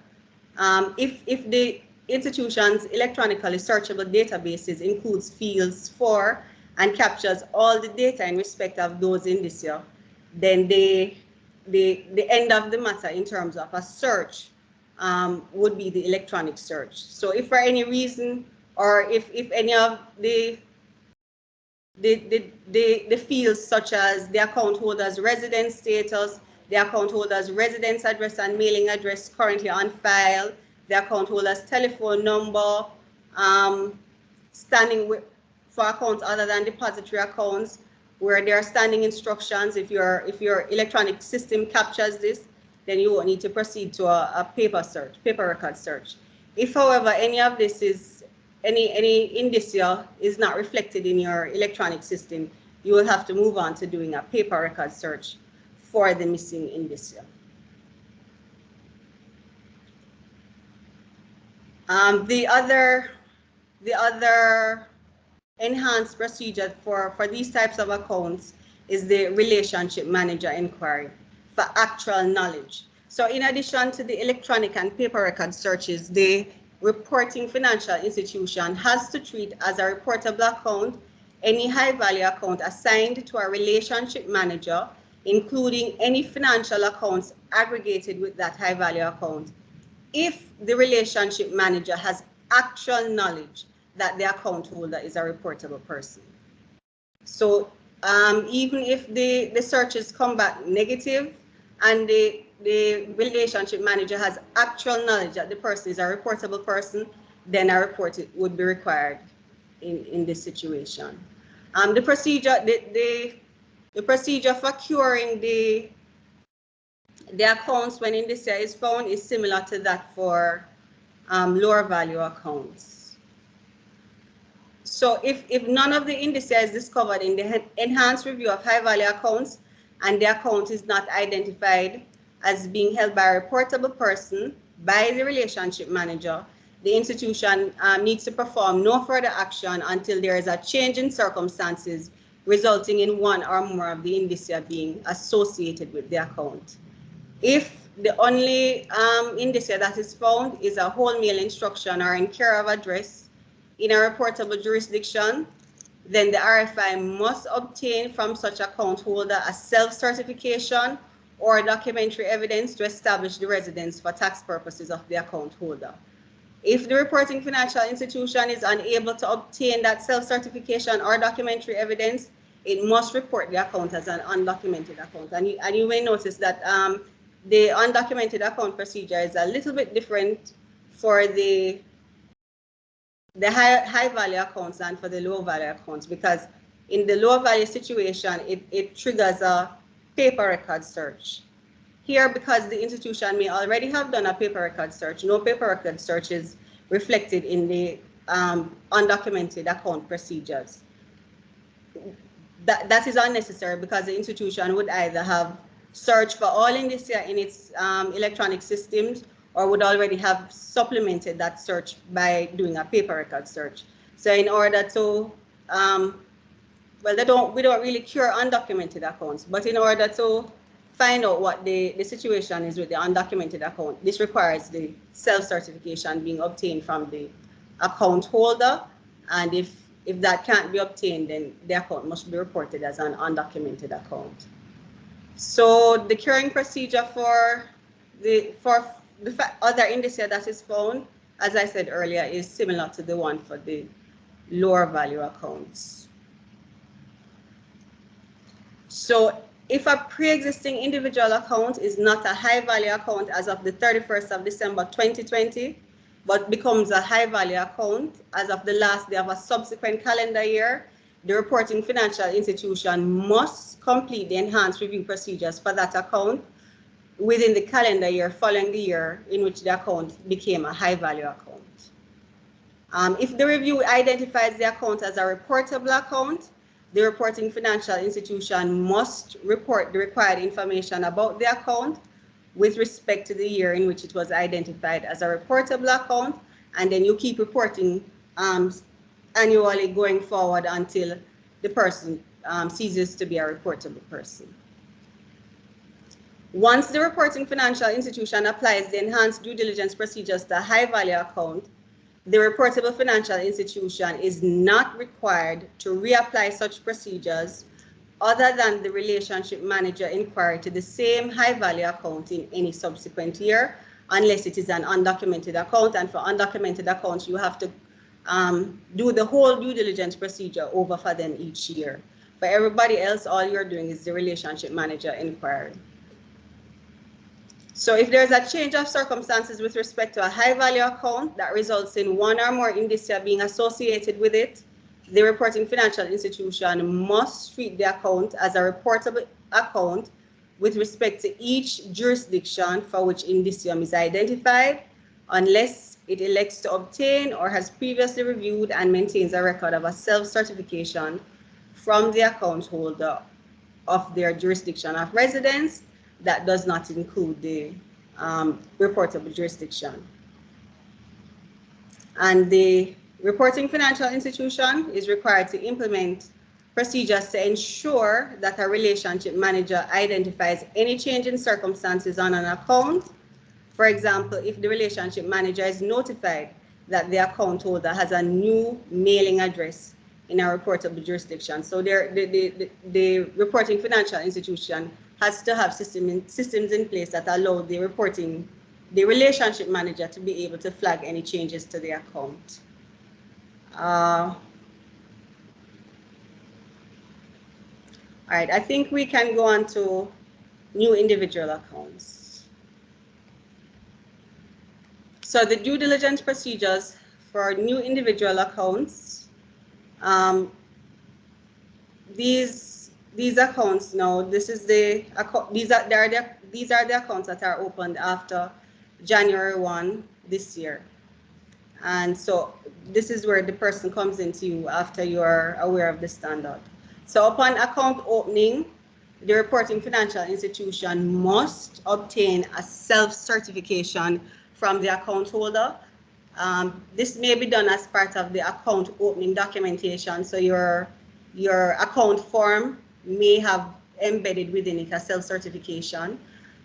if the institution's electronically searchable databases includes fields for and captures all the data in respect of those indicia, then the end of the matter in terms of a search would be the electronic search. So if for any reason, or if any of the fields such as the account holder's residence status, the account holder's residence address and mailing address currently on file, the account holder's telephone number, standing for accounts other than depository accounts, where there are standing instructions. If your electronic system captures this, then you won't need to proceed to a paper record search. If, however, any of this is, any indicia is not reflected in your electronic system, you will have to move on to doing a paper record search for the missing indicia. The other enhanced procedure for these types of accounts is the relationship manager inquiry for actual knowledge. So in addition to the electronic and paper record searches, the reporting financial institution has to treat as a reportable account any high-value account assigned to a relationship manager, including any financial accounts aggregated with that high-value account, if the relationship manager has actual knowledge that the account holder is a reportable person. So even if the searches come back negative and the relationship manager has actual knowledge that the person is a reportable person, then a report would be required in this situation. The procedure for curing the accounts when indicia is found is similar to that for lower value accounts. So if none of the indicia is discovered in the enhanced review of high value accounts and the account is not identified as being held by a reportable person by the relationship manager, the institution needs to perform no further action until there is a change in circumstances resulting in one or more of the indicia being associated with the account. If the only indicia that is found is a whole mail instruction or in care of address in a reportable jurisdiction, then the RFI must obtain from such account holder a self-certification or documentary evidence to establish the residence for tax purposes of the account holder. If the reporting financial institution is unable to obtain that self-certification or documentary evidence, it must report the account as an undocumented account. And you may notice that the undocumented account procedure is a little bit different for the high value accounts and for the low value accounts, because in the low value situation, it triggers a paper record search. Here, because the institution may already have done a paper record search, no paper record search is reflected in the undocumented account procedures. That is unnecessary because the institution would either have searched for all indicia in its electronic systems or would already have supplemented that search by doing a paper record search. So in order to, well, we don't really cure undocumented accounts, but in order to find out what the situation is with the undocumented account, this requires the self-certification being obtained from the account holder. And if that can't be obtained, then the account must be reported as an undocumented account. So the curing procedure for the other indicia that is found, as I said earlier, is similar to the one for the lower value accounts. So if a pre-existing individual account is not a high value account as of the 31st of December 2020, but becomes a high value account as of the last day of a subsequent calendar year, the reporting financial institution must complete the enhanced review procedures for that account within the calendar year following the year in which the account became a high value account. If the review identifies the account as a reportable account, the reporting financial institution must report the required information about the account with respect to the year in which it was identified as a reportable account, and then you keep reporting annually going forward until the person ceases to be a reportable person. Once the reporting financial institution applies the enhanced due diligence procedures to a high value account, the reportable financial institution is not required to reapply such procedures other than the relationship manager inquiry to the same high value account in any subsequent year, unless it is an undocumented account. And for undocumented accounts, you have to do the whole due diligence procedure over for them each year. For everybody else, all you're doing is the relationship manager inquiry. So if there's a change of circumstances with respect to a high value account that results in one or more indicia being associated with it, the reporting financial institution must treat the account as a reportable account with respect to each jurisdiction for which indicium is identified, unless it elects to obtain or has previously reviewed and maintains a record of a self-certification from the account holder of their jurisdiction of residence that does not include the reportable jurisdiction. And the reporting financial institution is required to implement procedures to ensure that a relationship manager identifies any change in circumstances on an account. For example, if the relationship manager is notified that the account holder has a new mailing address in a reportable jurisdiction. So the reporting financial institution has to have systems in place that allow the relationship manager to be able to flag any changes to the account. All right, I think we can go on to new individual accounts. So the due diligence procedures for new individual accounts, these accounts now, these are the accounts that are opened after January 1 this year. And so this is where the person comes into you after you are aware of the standard. So upon account opening, the reporting financial institution must obtain a self-certification from the account holder This may be done as part of the account opening documentation. So your account form may have embedded within it a self-certification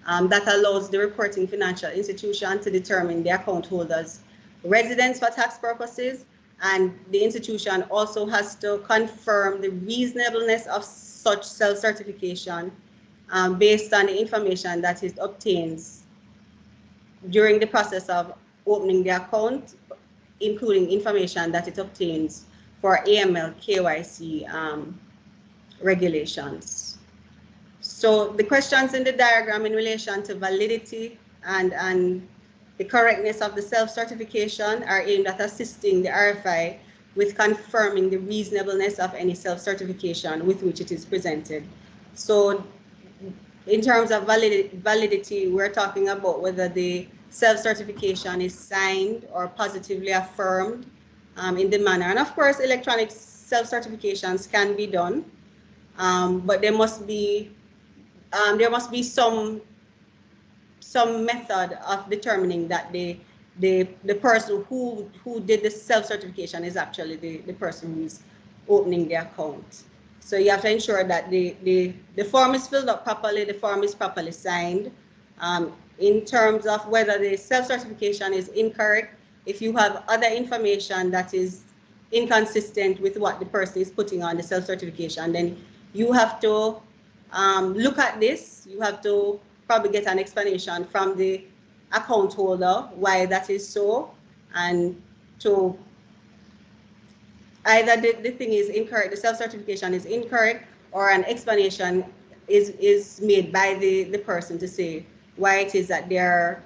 that allows the reporting financial institution to determine the account holder's residence for tax purposes, and the institution also has to confirm the reasonableness of such self-certification based on the information that it obtains during the process of opening the account, including information that it obtains for AML KYC regulations. So the questions in the diagram in relation to validity and the correctness of the self-certification are aimed at assisting the RFI with confirming the reasonableness of any self-certification with which it is presented. So in terms of validity, we're talking about whether the self-certification is signed or positively affirmed in the manner. And of course, electronic self-certifications can be done, but there must be some method of determining that the person who did the self-certification is actually the person who's opening the account. So you have to ensure that the form is filled up properly, the form is properly signed. In terms of whether the self-certification is incorrect, if you have other information that is inconsistent with what the person is putting on the self-certification, then you have to look at this. You have to probably get an explanation from the account holder why that is so, and to either the thing is incorrect, the self-certification is incorrect, or an explanation is made by the person to say why it is that they are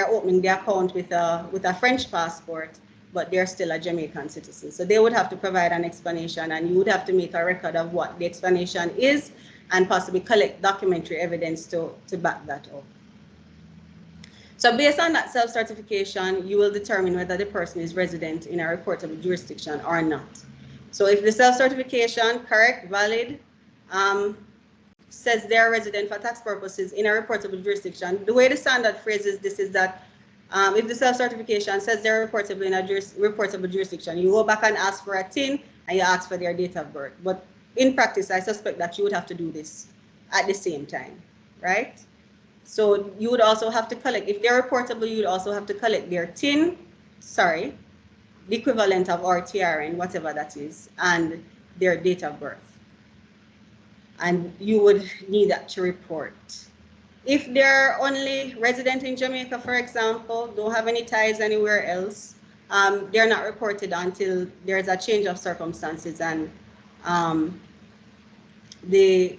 opening their account with a French passport, but they're still a Jamaican citizen. So they would have to provide an explanation, and you would have to make a record of what the explanation is and possibly collect documentary evidence to back that up. So based on that self-certification, you will determine whether the person is resident in a reportable jurisdiction or not. So if the self-certification, correct, valid, says they're resident for tax purposes in a reportable jurisdiction, the way the standard phrases this is that if the self-certification says they're reportable in a reportable jurisdiction, you go back and ask for a TIN and you ask for their date of birth. But in practice, I suspect that you would have to do this at the same time, right? So you would also have to collect, if they're reportable, you would also have to collect their TIN, the equivalent of RTRN, whatever that is, and their date of birth. And you would need that to report. If they're only resident in Jamaica, for example, don't have any ties anywhere else, they're not reported until there's a change of circumstances and the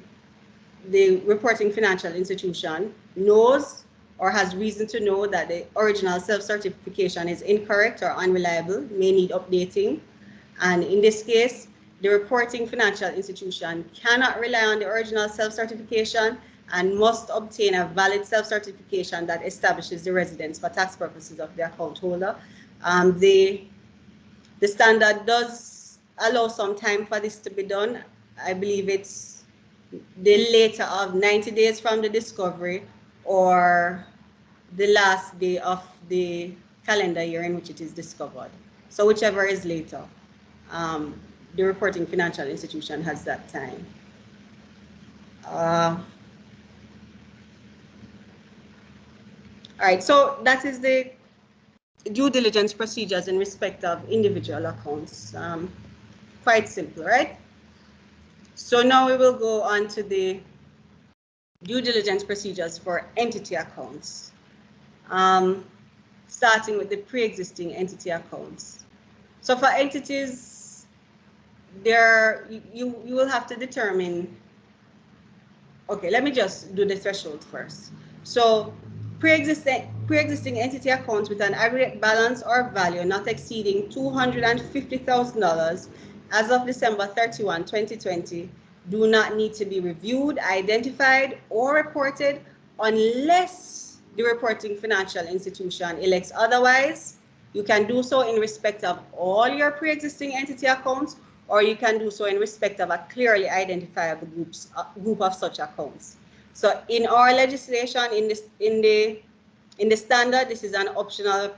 reporting financial institution knows or has reason to know that the original self-certification is incorrect or unreliable, may need updating. And in this case, the reporting financial institution cannot rely on the original self-certification and must obtain a valid self-certification that establishes the residence for tax purposes of the account holder. The standard does allow some time for this to be done. I believe it's the later of 90 days from the discovery or the last day of the calendar year in which it is discovered. So whichever is later, the reporting financial institution has that time. All right, so that is the due diligence procedures in respect of individual accounts. Quite simple, right? So now we will go on to the due diligence procedures for entity accounts, starting with the pre-existing entity accounts. So for entities, you will have to determine, okay, let me just do the threshold first. So pre-existing entity accounts with an aggregate balance or value not exceeding $250,000 as of December 31, 2020, do not need to be reviewed, identified, or reported unless the reporting financial institution elects otherwise. You can do so in respect of all your pre-existing entity accounts, or you can do so in respect of a clearly identifiable group of such accounts. So in our legislation, in the standard, this is an optional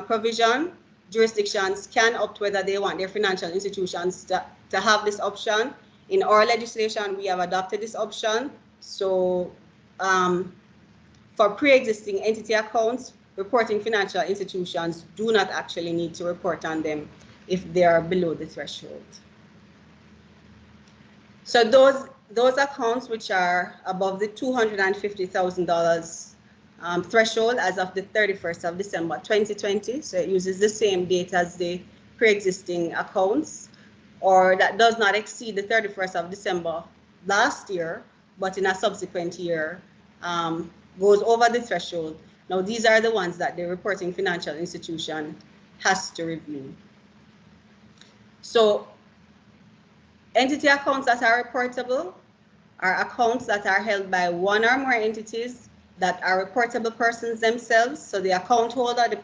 provision, jurisdictions can opt whether they want their financial institutions to have this option. In our legislation, we have adopted this option. So for pre-existing entity accounts, reporting financial institutions do not actually need to report on them if they are below the threshold. So those accounts which are above the $250,000 threshold as of the 31st of December 2020, so it uses the same date as the pre-existing accounts, or that does not exceed the 31st of December last year, but in a subsequent year goes over the threshold. Now, these are the ones that the reporting financial institution has to review. So entity accounts that are reportable are accounts that are held by one or more entities that are reportable persons themselves. So the account holder, the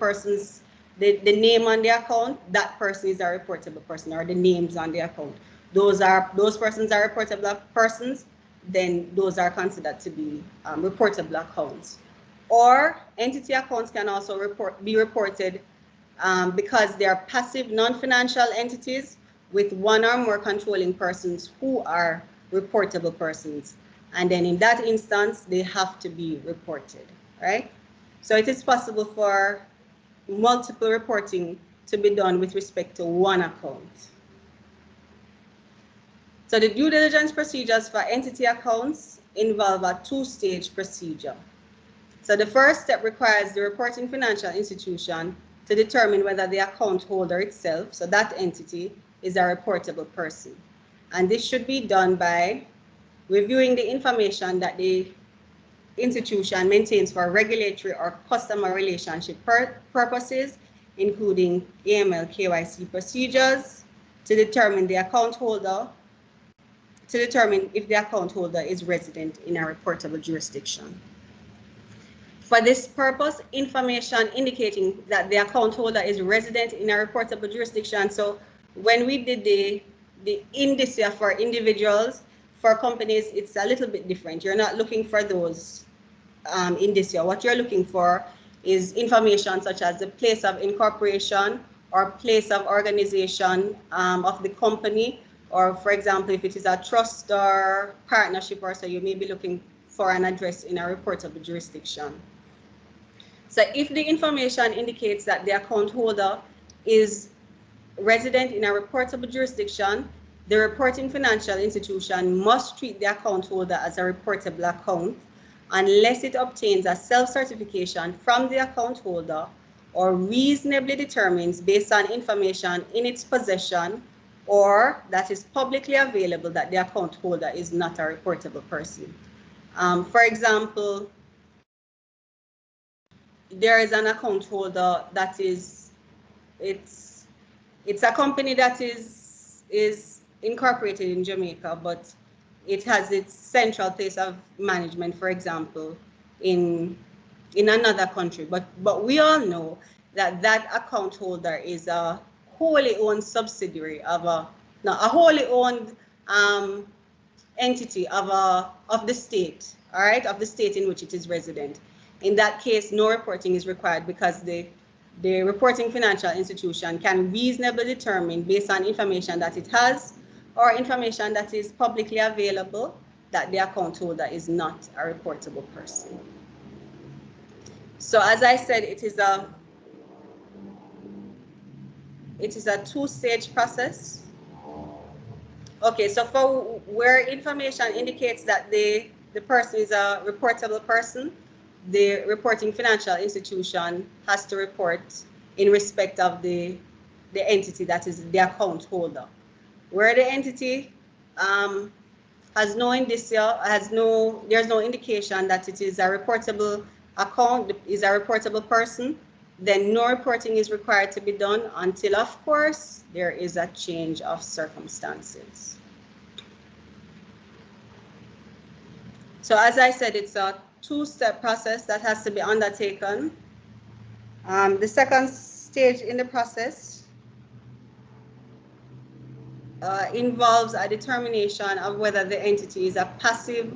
name on the account, that person is a reportable person, or the names on the account. Those persons are reportable persons, then those are considered to be reportable accounts. Or entity accounts can also be reported because they are passive non-financial entities with one or more controlling persons who are reportable persons. And then in that instance, they have to be reported, right? So it is possible for multiple reporting to be done with respect to one account. So the due diligence procedures for entity accounts involve a two-stage procedure. So the first step requires the reporting financial institution to determine whether the account holder itself, so that entity, is a reportable person. And this should be done by reviewing the information that the institution maintains for regulatory or customer relationship purposes, including AML KYC procedures, to determine the account holder, to determine if the account holder is resident in a reportable jurisdiction. For this purpose, information indicating that the account holder is resident in a reportable jurisdiction. So when we did the indicia for individuals, for companies, it's a little bit different. You're not looking for those indicia. What you're looking for is information such as the place of incorporation or place of organization of the company, or for example, if it is a trust or partnership or so, you may be looking for an address in a reportable jurisdiction. So if the information indicates that the account holder is resident in a reportable jurisdiction, the reporting financial institution must treat the account holder as a reportable account unless it obtains a self-certification from the account holder or reasonably determines, based on information in its possession or that is publicly available, that the account holder is not a reportable person. For example, there is an account holder that is, it's a company that is incorporated in Jamaica, but it has its central place of management, for example, in another country. But we all know that that account holder is a wholly owned subsidiary of a wholly owned entity of the state, all right, of the state in which it is resident. In that case, no reporting is required because the reporting financial institution can reasonably determine, based on information that it has or information that is publicly available, that the account holder is not a reportable person. So as I said, it is a two-stage process. Okay, so for where information indicates that the person is a reportable person, the reporting financial institution has to report in respect of the entity that is the account holder. Where the entity has no indicia, there's no indication that it is a reportable account, is a reportable person, then no reporting is required to be done until, of course, there is a change of circumstances. So as I said, it's a two-step process that has to be undertaken. The second stage in the process involves a determination of whether the entity is a passive,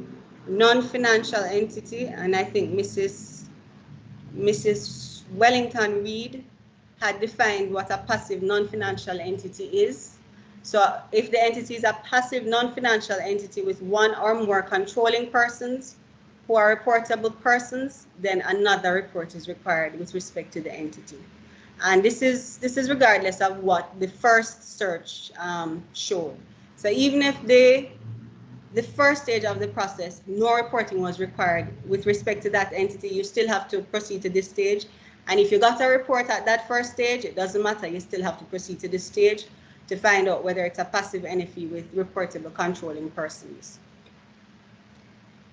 non-financial entity, and I think Mrs. Wellington Reed had defined what a passive non-financial entity is. So if the entity is a passive non-financial entity with one or more controlling persons who are reportable persons, then another report is required with respect to the entity. And this is regardless of what the first search showed. So even if the first stage of the process, no reporting was required with respect to that entity, you still have to proceed to this stage. And if you got a report at that first stage, it doesn't matter, you still have to proceed to this stage to find out whether it's a passive NFE with reportable controlling persons.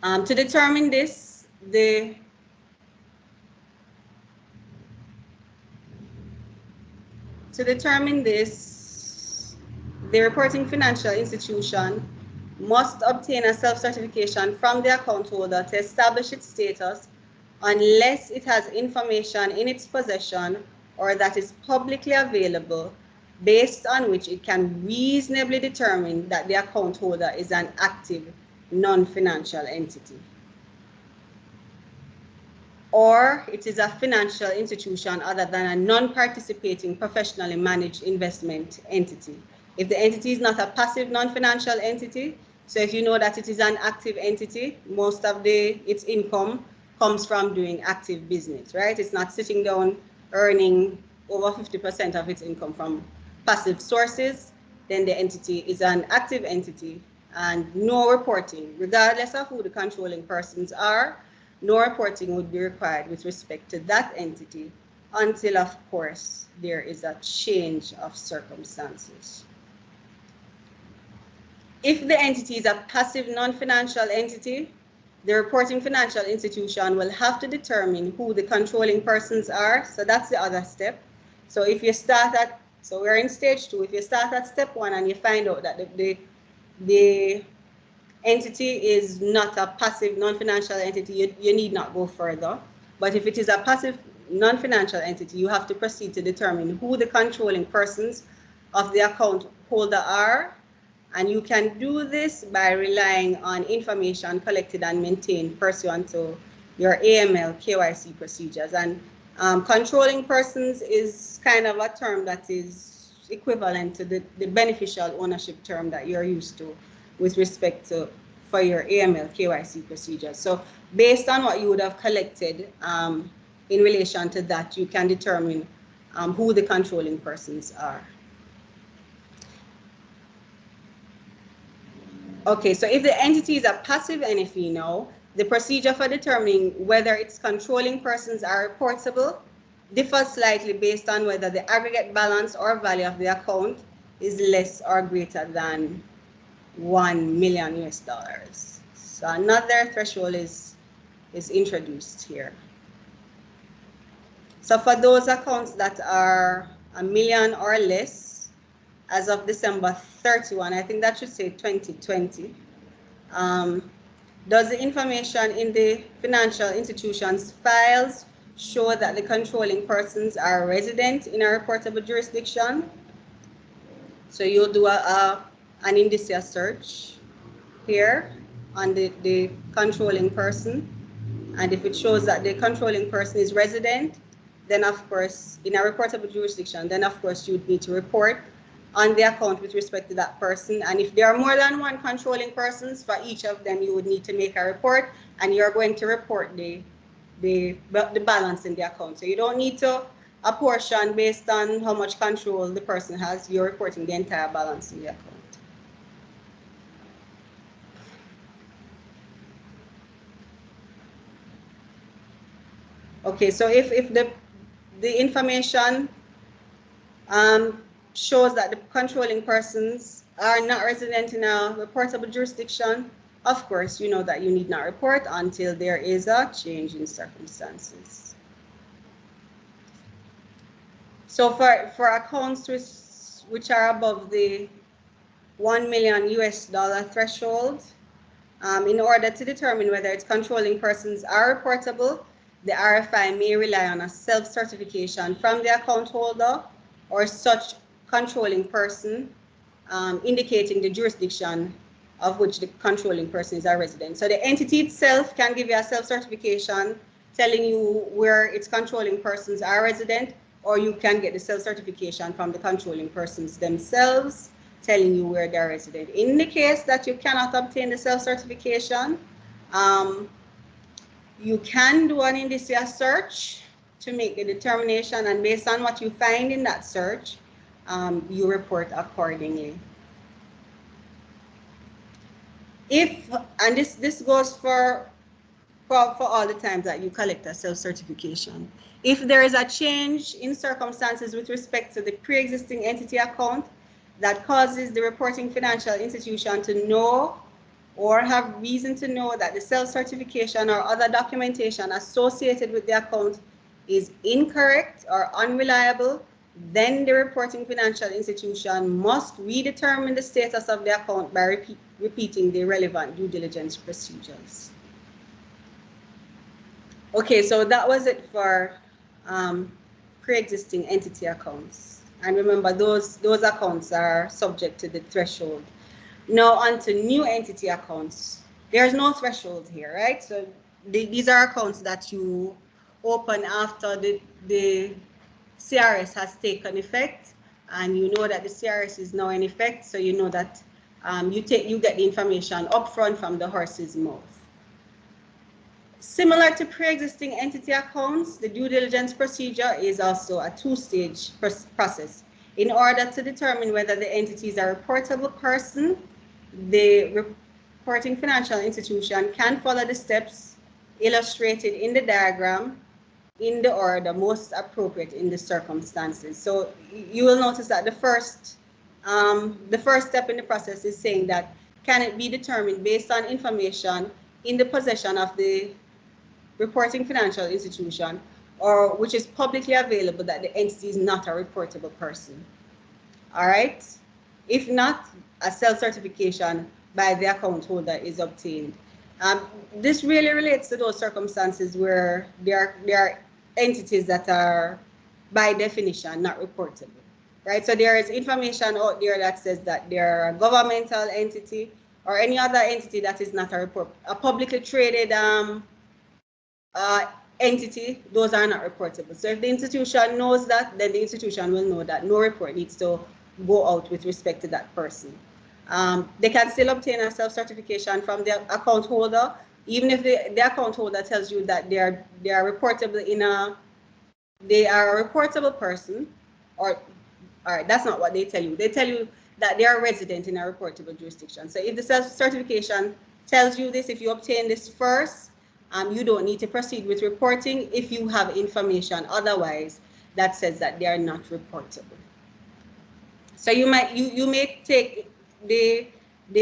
To determine this, the reporting financial institution must obtain a self-certification from the account holder to establish its status unless it has information in its possession or that is publicly available based on which it can reasonably determine that the account holder is an active non-financial entity, or it is a financial institution other than a non-participating professionally managed investment entity. If the entity is not a passive non-financial entity, so if you know that it is an active entity, most of its income comes from doing active business, right? It's not sitting down earning over 50% of its income from passive sources, then the entity is an active entity and no reporting, regardless of who the controlling persons are, no reporting would be required with respect to that entity until, of course, there is a change of circumstances. If the entity is a passive non-financial entity, the reporting financial institution will have to determine who the controlling persons are. So that's the other step. So if you start at, so we're in stage 2, if you start at step 1 and you find out that the entity is not a passive non-financial entity, you need not go further. But if it is a passive non-financial entity, you have to proceed to determine who the controlling persons of the account holder are. And you can do this by relying on information collected and maintained pursuant to your AML KYC procedures. And controlling persons is kind of a term that is equivalent to the beneficial ownership term that you're used to with respect to for your AML KYC procedures. So based on what you would have collected in relation to that, you can determine who the controlling persons are. Okay, so if the entity is a passive NFE now, the procedure for determining whether its controlling persons are reportable differs slightly based on whether the aggregate balance or value of the account is less or greater than $1 million. So another threshold is introduced here. So for those accounts that are $1 million or less, as of December 31, I think that should say 2020, does the information in the financial institution's files show that the controlling persons are resident in a reportable jurisdiction? So you'll do an indicia search here on the controlling person. And if it shows that the controlling person is resident, then of course, in a reportable jurisdiction, then of course you would need to report on the account with respect to that person. And if there are more than one controlling persons, for each of them you would need to make a report, and you're going to report the balance in the account. So you don't need to apportion based on how much control the person has. You're reporting the entire balance in the account. Okay, so if the information shows that the controlling persons are not resident in a reportable jurisdiction, of course, you know that you need not report until there is a change in circumstances. So for accounts which are above the $1 million threshold, in order to determine whether its controlling persons are reportable, the RFI may rely on a self-certification from the account holder or such controlling person indicating the jurisdiction of which the controlling person is a resident. So the entity itself can give you a self-certification telling you where its controlling persons are resident, or you can get the self-certification from the controlling persons themselves, telling you where they're resident. In the case that you cannot obtain the self-certification, you can do an indicia search to make the determination, and based on what you find in that search, you report accordingly. If, and this goes for all the times that you collect a self-certification. If there is a change in circumstances with respect to the pre-existing entity account that causes the reporting financial institution to know or have reason to know that the self-certification or other documentation associated with the account is incorrect or unreliable, then the reporting financial institution must redetermine the status of the account by repeating the relevant due diligence procedures. Okay, so that was it for pre-existing entity accounts. And remember, those accounts are subject to the threshold. Now on to new entity accounts. There's no threshold here, right? So these are accounts that you open after the CRS has taken effect, and you know that the CRS is now in effect, so you know that you get the information upfront from the horse's mouth. Similar to pre-existing entity accounts, the due diligence procedure is also a two-stage process. In order to determine whether the entity is a reportable person, the reporting financial institution can follow the steps illustrated in the diagram in the order most appropriate in the circumstances. So you will notice that the first step in the process is saying that can it be determined based on information in the possession of the reporting financial institution, or which is publicly available, that the entity is not a reportable person. All right. If not, a self-certification by the account holder is obtained. This really relates to those circumstances where there are entities that are, by definition, not reportable, right? So there is information out there that says that they're a governmental entity or any other entity that is not a publicly traded entity. Those are not reportable. So if the institution knows that, then the institution will know that no report needs to go out with respect to that person. They can still obtain a self-certification from the account holder, even if the account holder tells you that they are reportable they are a reportable person, or all right, that's not what they tell you. They tell you that they are resident in a reportable jurisdiction. So if the self-certification tells you this, if you obtain this first, you don't need to proceed with reporting if you have information otherwise that says that they are not reportable. So you may take the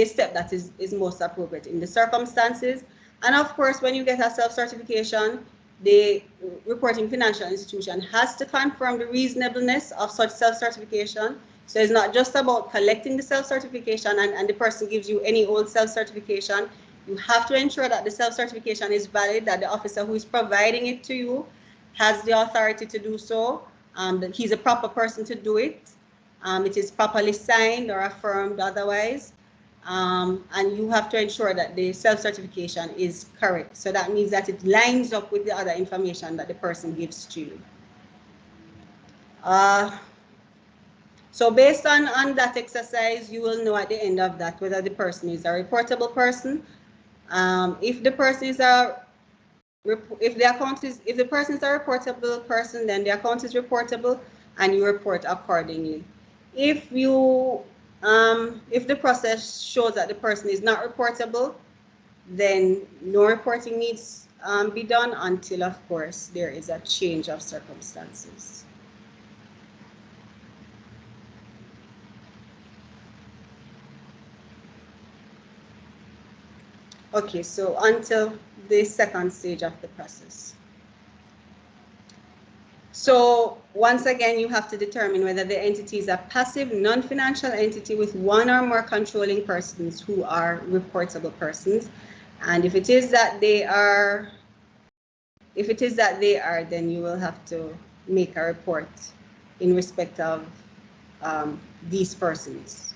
step that is most appropriate in the circumstances. And of course, when you get a self-certification, the reporting financial institution has to confirm the reasonableness of such self-certification. So it's not just about collecting the self-certification and the person gives you any old self-certification. You have to ensure that the self-certification is valid, that the officer who is providing it to you has the authority to do so, that he's a proper person to do it. It is properly signed or affirmed otherwise. And you have to ensure that the self-certification is correct. So that means that it lines up with the other information that the person gives to you. So based on that exercise, you will know at the end of that whether the person is a reportable person. If the person is if the person is a reportable person, then the account is reportable and you report accordingly. If the process shows that the person is not reportable, then no reporting needs be done until, of course, there is a change of circumstances. Okay, so until the second stage of the process. So once again, you have to determine whether the entity is a passive non-financial entity with one or more controlling persons who are reportable persons. And if it is that they are, then you will have to make a report in respect of these persons.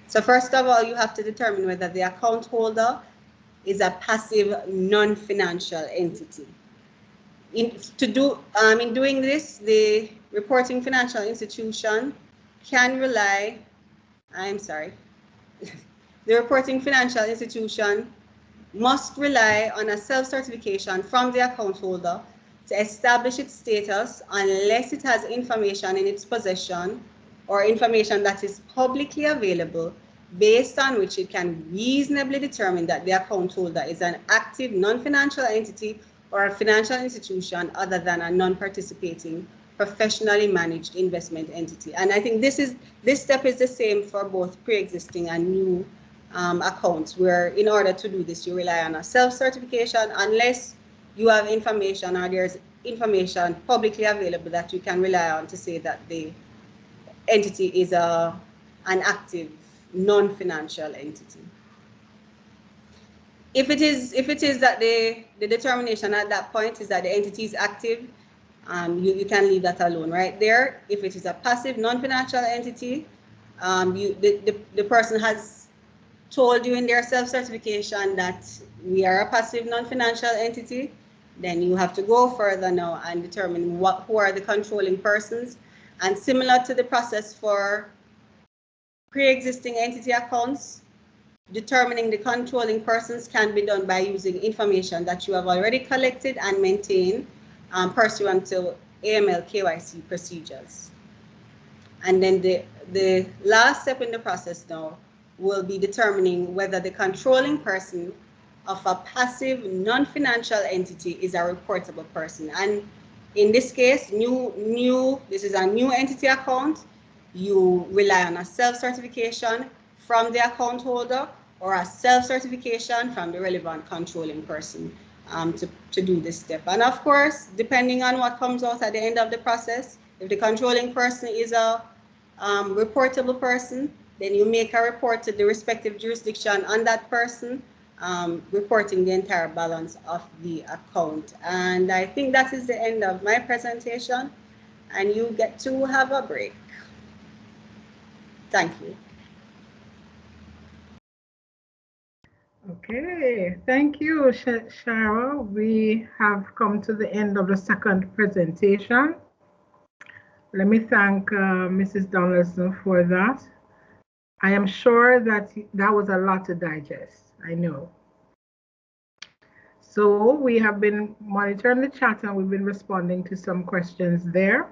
So first of all, you have to determine whether the account holder is a passive non-financial entity. In doing this, the reporting financial institution can rely, I'm sorry, the reporting financial institution must rely on a self-certification from the account holder to establish its status unless it has information in its possession or information that is publicly available based on which it can reasonably determine that the account holder is an active non-financial entity or a financial institution other than a non-participating professionally managed investment entity. And I think this step is the same for both pre-existing and new accounts, where in order to do this, you rely on a self-certification unless you have information or there's information publicly available that you can rely on to say that the entity is an active non-financial entity. If it is that the determination at that point is that the entity is active, you can leave that alone right there. If it is a passive non-financial entity, the person has told you in their self-certification that we are a passive non-financial entity, then you have to go further now and determine who are the controlling persons. And similar to the process for pre-existing entity accounts, determining the controlling persons can be done by using information that you have already collected and maintained pursuant to AML KYC procedures. And then the last step in the process now will be determining whether the controlling person of a passive non-financial entity is a reportable person. And in this case, this is a new entity account. You rely on a self-certification from the account holder or a self-certification from the relevant controlling person to do this step. And of course, depending on what comes out at the end of the process, if the controlling person is a reportable person, then you make a report to the respective jurisdiction on that person, reporting the entire balance of the account. And I think that is the end of my presentation, and you get to have a break. Thank you. Okay, thank you, Shara. We have come to the end of the second presentation. Let me thank Mrs. Donaldson for that. I am sure that that was a lot to digest, I know. So we have been monitoring the chat and we've been responding to some questions there.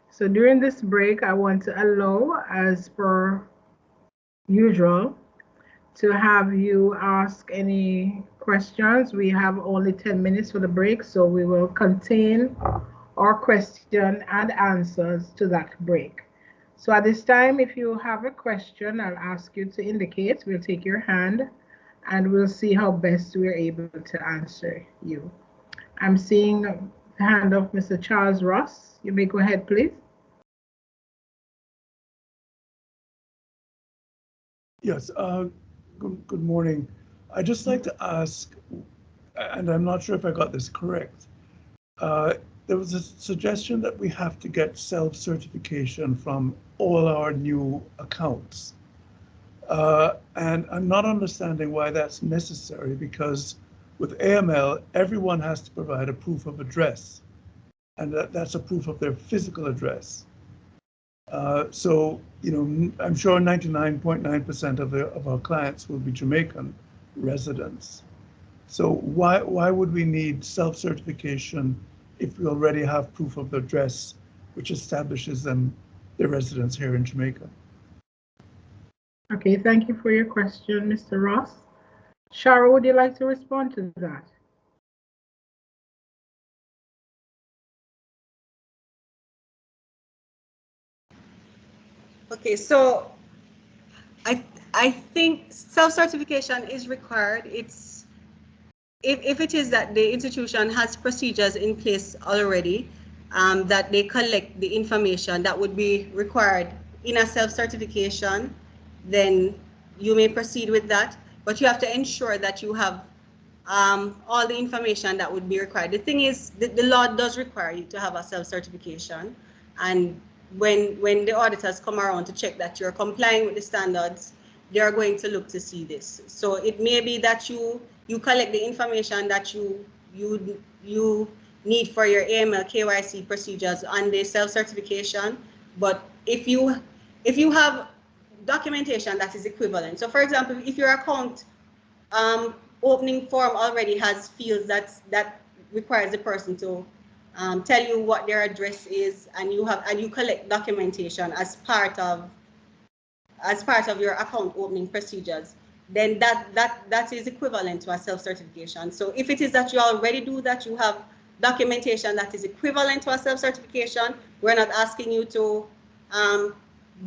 So during this break, I want to allow, as per usual, to have you ask any questions. We have only 10 minutes for the break, so we will contain our question and answers to that break. So at this time, if you have a question, I'll ask you to indicate. We'll take your hand and we'll see how best we're able to answer you. I'm seeing the hand of Mr. Charles Ross. You may go ahead, please. Yes, good morning. I'd just like to ask, and I'm not sure if I got this correct, there was a suggestion that we have to get self-certification from all our new accounts. And I'm not understanding why that's necessary, because with AML, everyone has to provide a proof of address, and that's a proof of their physical address. So, you know, I'm sure 99.9% of our clients will be Jamaican residents. So why would we need self-certification if we already have proof of the address, which establishes their residence here in Jamaica? Okay, thank you for your question, Mr. Ross. Shara, would you like to respond to that? Okay, so I think self-certification is required. It's if it is that the institution has procedures in place already, that they collect the information that would be required in a self-certification, then you may proceed with that. But you have to ensure that you have all the information that would be required. The thing is, the law does require you to have a self-certification, and when the auditors come around to check that you're complying with the standards, they are going to look to see this. So it may be that you collect the information that you need for your AML KYC procedures on the self-certification. But if you have documentation that is equivalent, so for example, if your account opening form already has fields that requires the person to tell you what their address is, and you collect documentation as part of your account opening procedures, then that is equivalent to a self-certification. So if it is that you already do that, you have documentation that is equivalent to a self-certification, we're not asking you to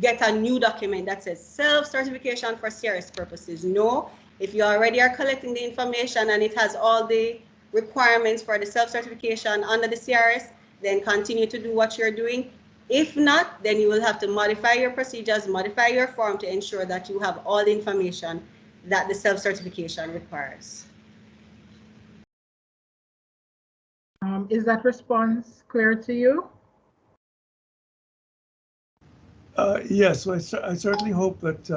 get a new document that says self-certification for CRS purposes. No, if you already are collecting the information and it has all the requirements for the self-certification under the CRS, then continue to do what you're doing. If not, then you will have to modify your procedures, modify your form to ensure that you have all the information that the self-certification requires. Is that response clear to you? Yes, well, I certainly hope that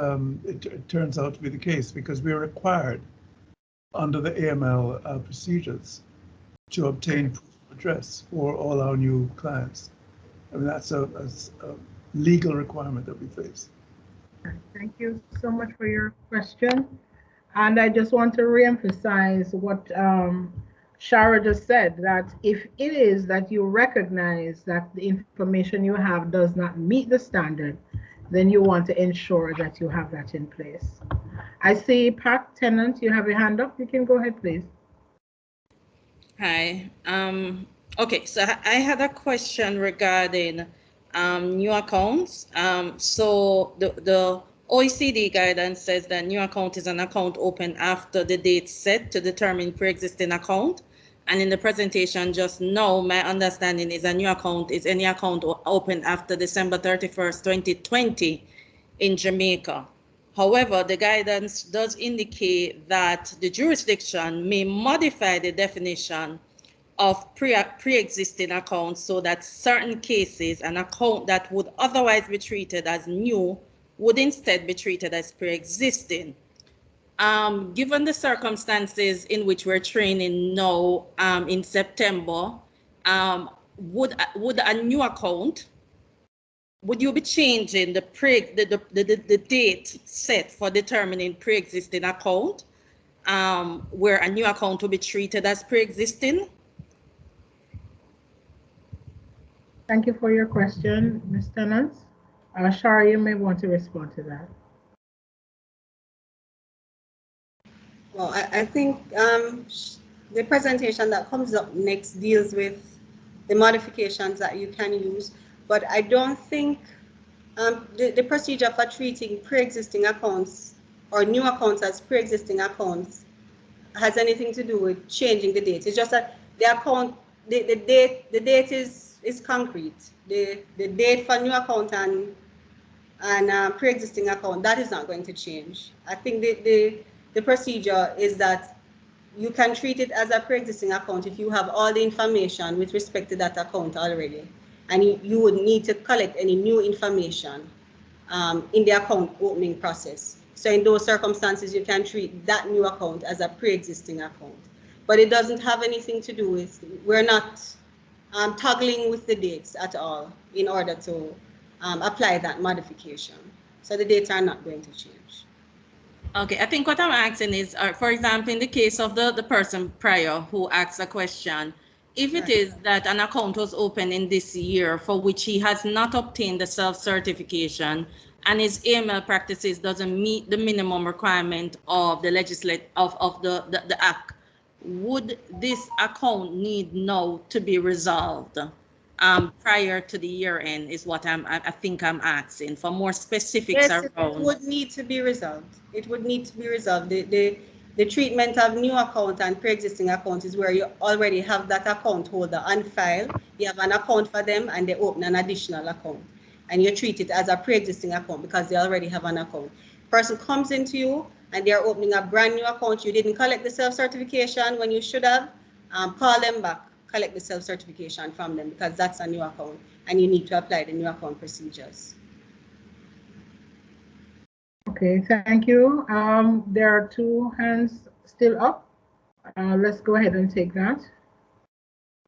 it turns out to be the case, because we are required under the AML procedures to obtain proof of address for all our new clients. I mean, that's a legal requirement that we face. Thank you so much for your question. And I just want to reemphasize what Shara just said, that if it is that you recognize that the information you have does not meet the standard, then you want to ensure that you have that in place. I see Pat Tennant, you have your hand up. You can go ahead, please. Hi. Okay, so I had a question regarding new accounts. So the OECD guidance says that new account is an account opened after the date set to determine pre-existing account. And in the presentation just now, my understanding is a new account is any account opened after December 31st, 2020 in Jamaica. However, the guidance does indicate that the jurisdiction may modify the definition of pre-existing accounts so that certain cases, an account that would otherwise be treated as new would instead be treated as pre-existing. Given the circumstances in which we're training now in September, would a new account, would you be changing the date set for determining pre-existing account, where a new account will be treated as pre-existing? Thank you for your question, Ms. Tennant. Shara, you may want to respond to that. Well, I think the presentation that comes up next deals with the modifications that you can use, but I don't think the procedure for treating pre-existing accounts or new accounts as pre-existing accounts has anything to do with changing the date. It's just that the account, the date is concrete. The date for new account and pre-existing account, that is not going to change. I think the procedure is that you can treat it as a pre-existing account if you have all the information with respect to that account already, and you would need to collect any new information in the account opening process. So in those circumstances, you can treat that new account as a pre-existing account. But it doesn't have anything to do with, we're not toggling with the dates at all in order to apply that modification. So the dates are not going to change. Okay, I think what I'm asking is, for example, in the case of the person prior who asked a question, if it is that an account was opened in this year for which he has not obtained the self-certification and his AML practices doesn't meet the minimum requirement of the the act, would this account need now to be resolved prior to the year end is what I think I'm asking for more specifics around. Yes, it would need to be resolved. It would need to be resolved. The treatment of new account and pre-existing account is where you already have that account holder on file. You have an account for them and they open an additional account. And you treat it as a pre-existing account because they already have an account. Person comes into you and they're opening a brand new account. You didn't collect the self-certification when you should have. Call them back, collect the self-certification from them because that's a new account and you need to apply the new account procedures. Okay, thank you. There are two hands still up. Let's go ahead and take that.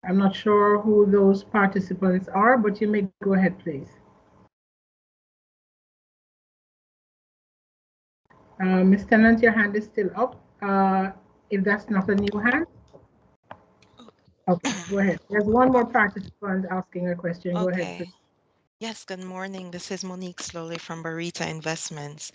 I'm not sure who those participants are, but you may go ahead, please. Ms. Tennant, your hand is still up. If that's not a new hand. Okay, go ahead. There's one more participant asking a question. Go ahead, please. Yes, good morning. This is Monique Slowly from Barita Investments.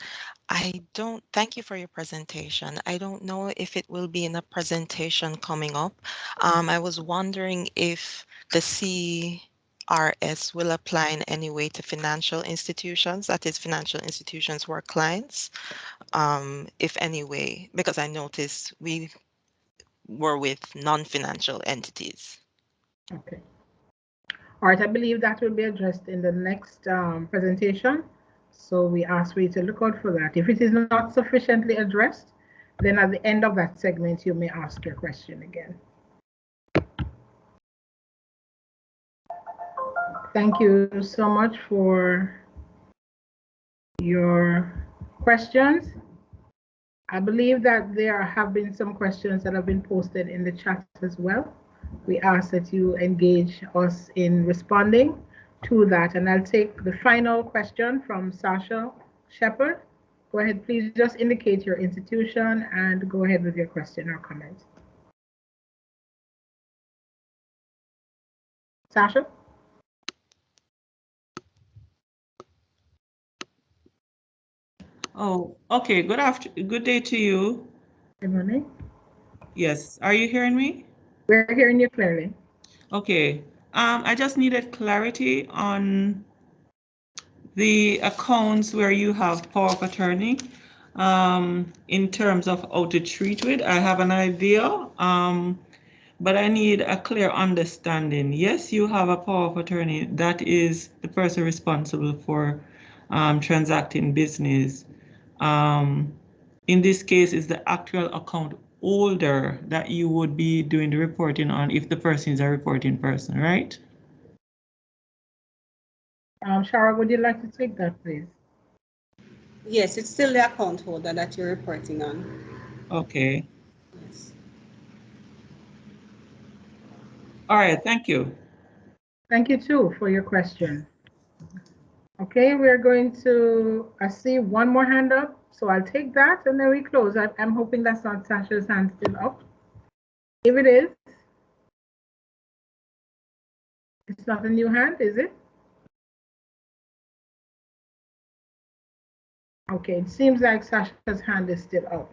Thank you for your presentation. I don't know if it will be in a presentation coming up. I was wondering if the CRS will apply in any way to financial institutions, that is financial institutions who are clients, if any way, because I noticed we were with non-financial entities. Okay. All right, I believe that will be addressed in the next presentation. So we ask for you to look out for that. If it is not sufficiently addressed, then at the end of that segment, you may ask your question again. Thank you so much for your questions. I believe that there have been some questions that have been posted in the chat as well. We ask that you engage us in responding to that. And I'll take the final question from Sasha Shepherd. Go ahead, please just indicate your institution and go ahead with your question or comment. Sasha? Oh, okay. Good day to you. Good morning. Yes. Are you hearing me? We're hearing you clearly. Okay. I just needed clarity on the accounts where you have power of attorney in terms of how to treat with. I have an idea, but I need a clear understanding. Yes, you have a power of attorney. That is the person responsible for transacting business. In this case, is the actual account holder that you would be doing the reporting on if the person is a reporting person, right? Shara, would you like to take that, please? Yes, it's still the account holder that you're reporting on. Okay. Yes. All right, thank you. Thank you too for your question. Okay, we're going to, I see one more hand up, so I'll take that and then we close. I'm hoping that's not Sasha's hand still up. If it is, it's not a new hand, is it? Okay, it seems like Sasha's hand is still up.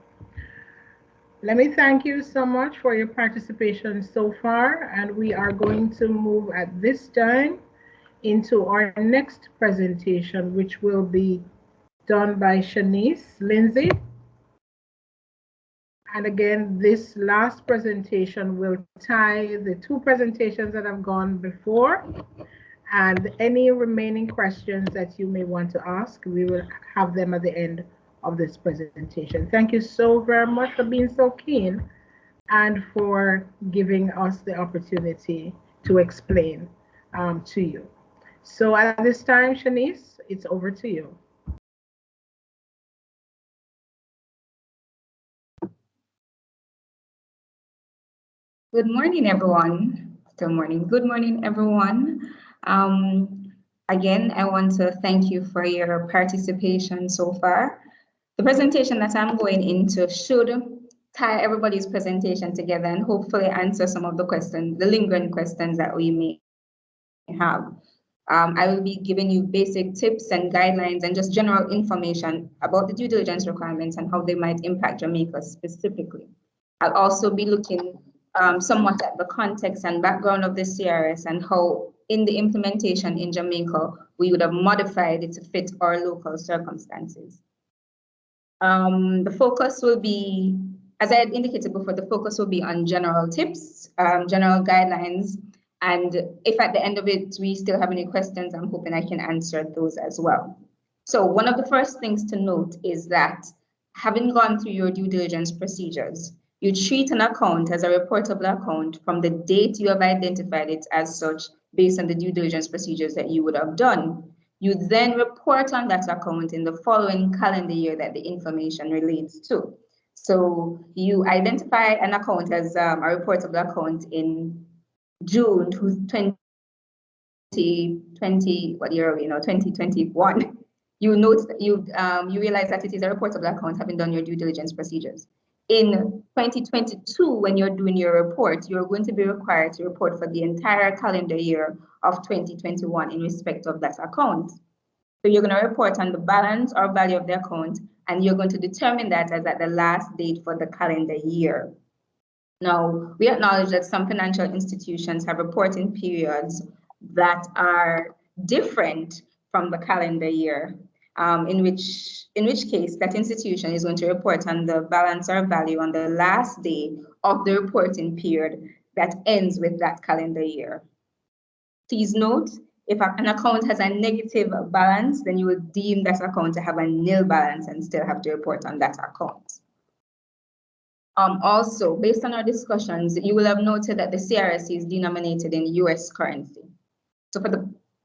Let me thank you so much for your participation so far, and we are going to move at this time into our next presentation, which will be done by Shanice Lindsay. And again, this last presentation will tie the two presentations that have gone before, and any remaining questions that you may want to ask, we will have them at the end of this presentation. Thank you so very much for being so keen and for giving us the opportunity to explain to you. So at this time, Shanice, it's over to you. Good morning, everyone. Still morning. Good morning, everyone. Again, I want to thank you for your participation so far. The presentation that I'm going into should tie everybody's presentation together and hopefully answer some of the questions, the lingering questions that we may have. I will be giving you basic tips and guidelines and just general information about the due diligence requirements and how they might impact Jamaica specifically. I'll also be looking somewhat at the context and background of the CRS and how in the implementation in Jamaica, we would have modified it to fit our local circumstances. The focus will be, as I had indicated before, the focus will be on general tips, general guidelines, and if at the end of it, we still have any questions, I'm hoping I can answer those as well. So one of the first things to note is that having gone through your due diligence procedures, you treat an account as a reportable account from the date you have identified it as such based on the due diligence procedures that you would have done. You then report on that account in the following calendar year that the information relates to. So you identify an account as a reportable account in June 2020, what year are we now? 2021. You note that you realize that it is a reportable account having done your due diligence procedures. In 2022, when you're doing your report, you're going to be required to report for the entire calendar year of 2021 in respect of that account. So you're going to report on the balance or value of the account, and you're going to determine that as at the last date for the calendar year. Now, we acknowledge that some financial institutions have reporting periods that are different from the calendar year, in which case that institution is going to report on the balance or value on the last day of the reporting period that ends with that calendar year. Please note, if an account has a negative balance, then you would deem that account to have a nil balance and still have to report on that account. Also, based on our discussions, you will have noted that the CRS is denominated in US currency. So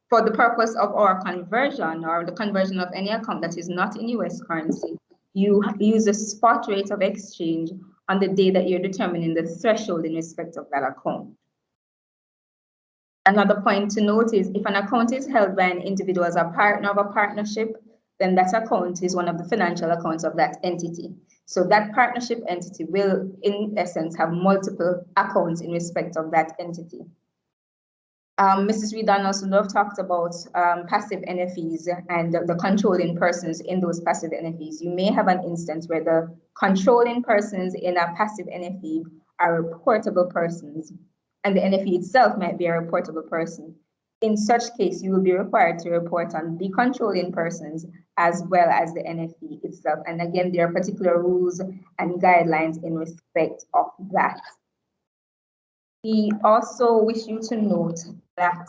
for the purpose of our conversion or the conversion of any account that is not in US currency, you use a spot rate of exchange on the day that you're determining the threshold in respect of that account. Another point to note is if an account is held by an individual as a partner of a partnership, then that account is one of the financial accounts of that entity. So that partnership entity will, in essence, have multiple accounts in respect of that entity. Mrs. Redan also talked about passive NFEs and the controlling persons in those passive NFEs. You may have an instance where the controlling persons in a passive NFE are reportable persons, and the NFE itself might be a reportable person. In such case, you will be required to report on the controlling persons as well as the NFE itself. And again, there are particular rules and guidelines in respect of that. We also wish you to note that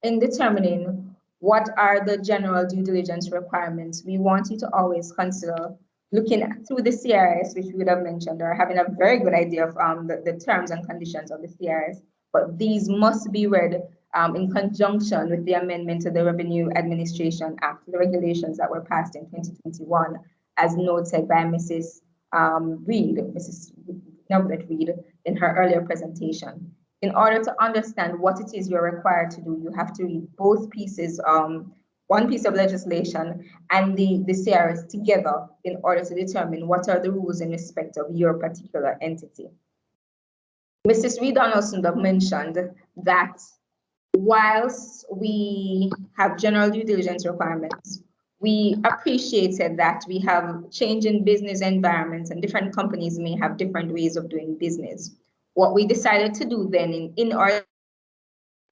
in determining what are the general due diligence requirements, we want you to always consider looking through the CRS, which we would have mentioned, or having a very good idea of the terms and conditions of the CRS, but these must be read in conjunction with the amendment to the Revenue Administration Act, the regulations that were passed in 2021, as noted by Mrs. Norbert Reed, in her earlier presentation. In order to understand what it is you're required to do, you have to read both pieces, one piece of legislation and the CRS together in order to determine what are the rules in respect of your particular entity. Mrs. Reed also mentioned that whilst we have general due diligence requirements, we appreciated that we have changing business environments and different companies may have different ways of doing business. What we decided to do then in our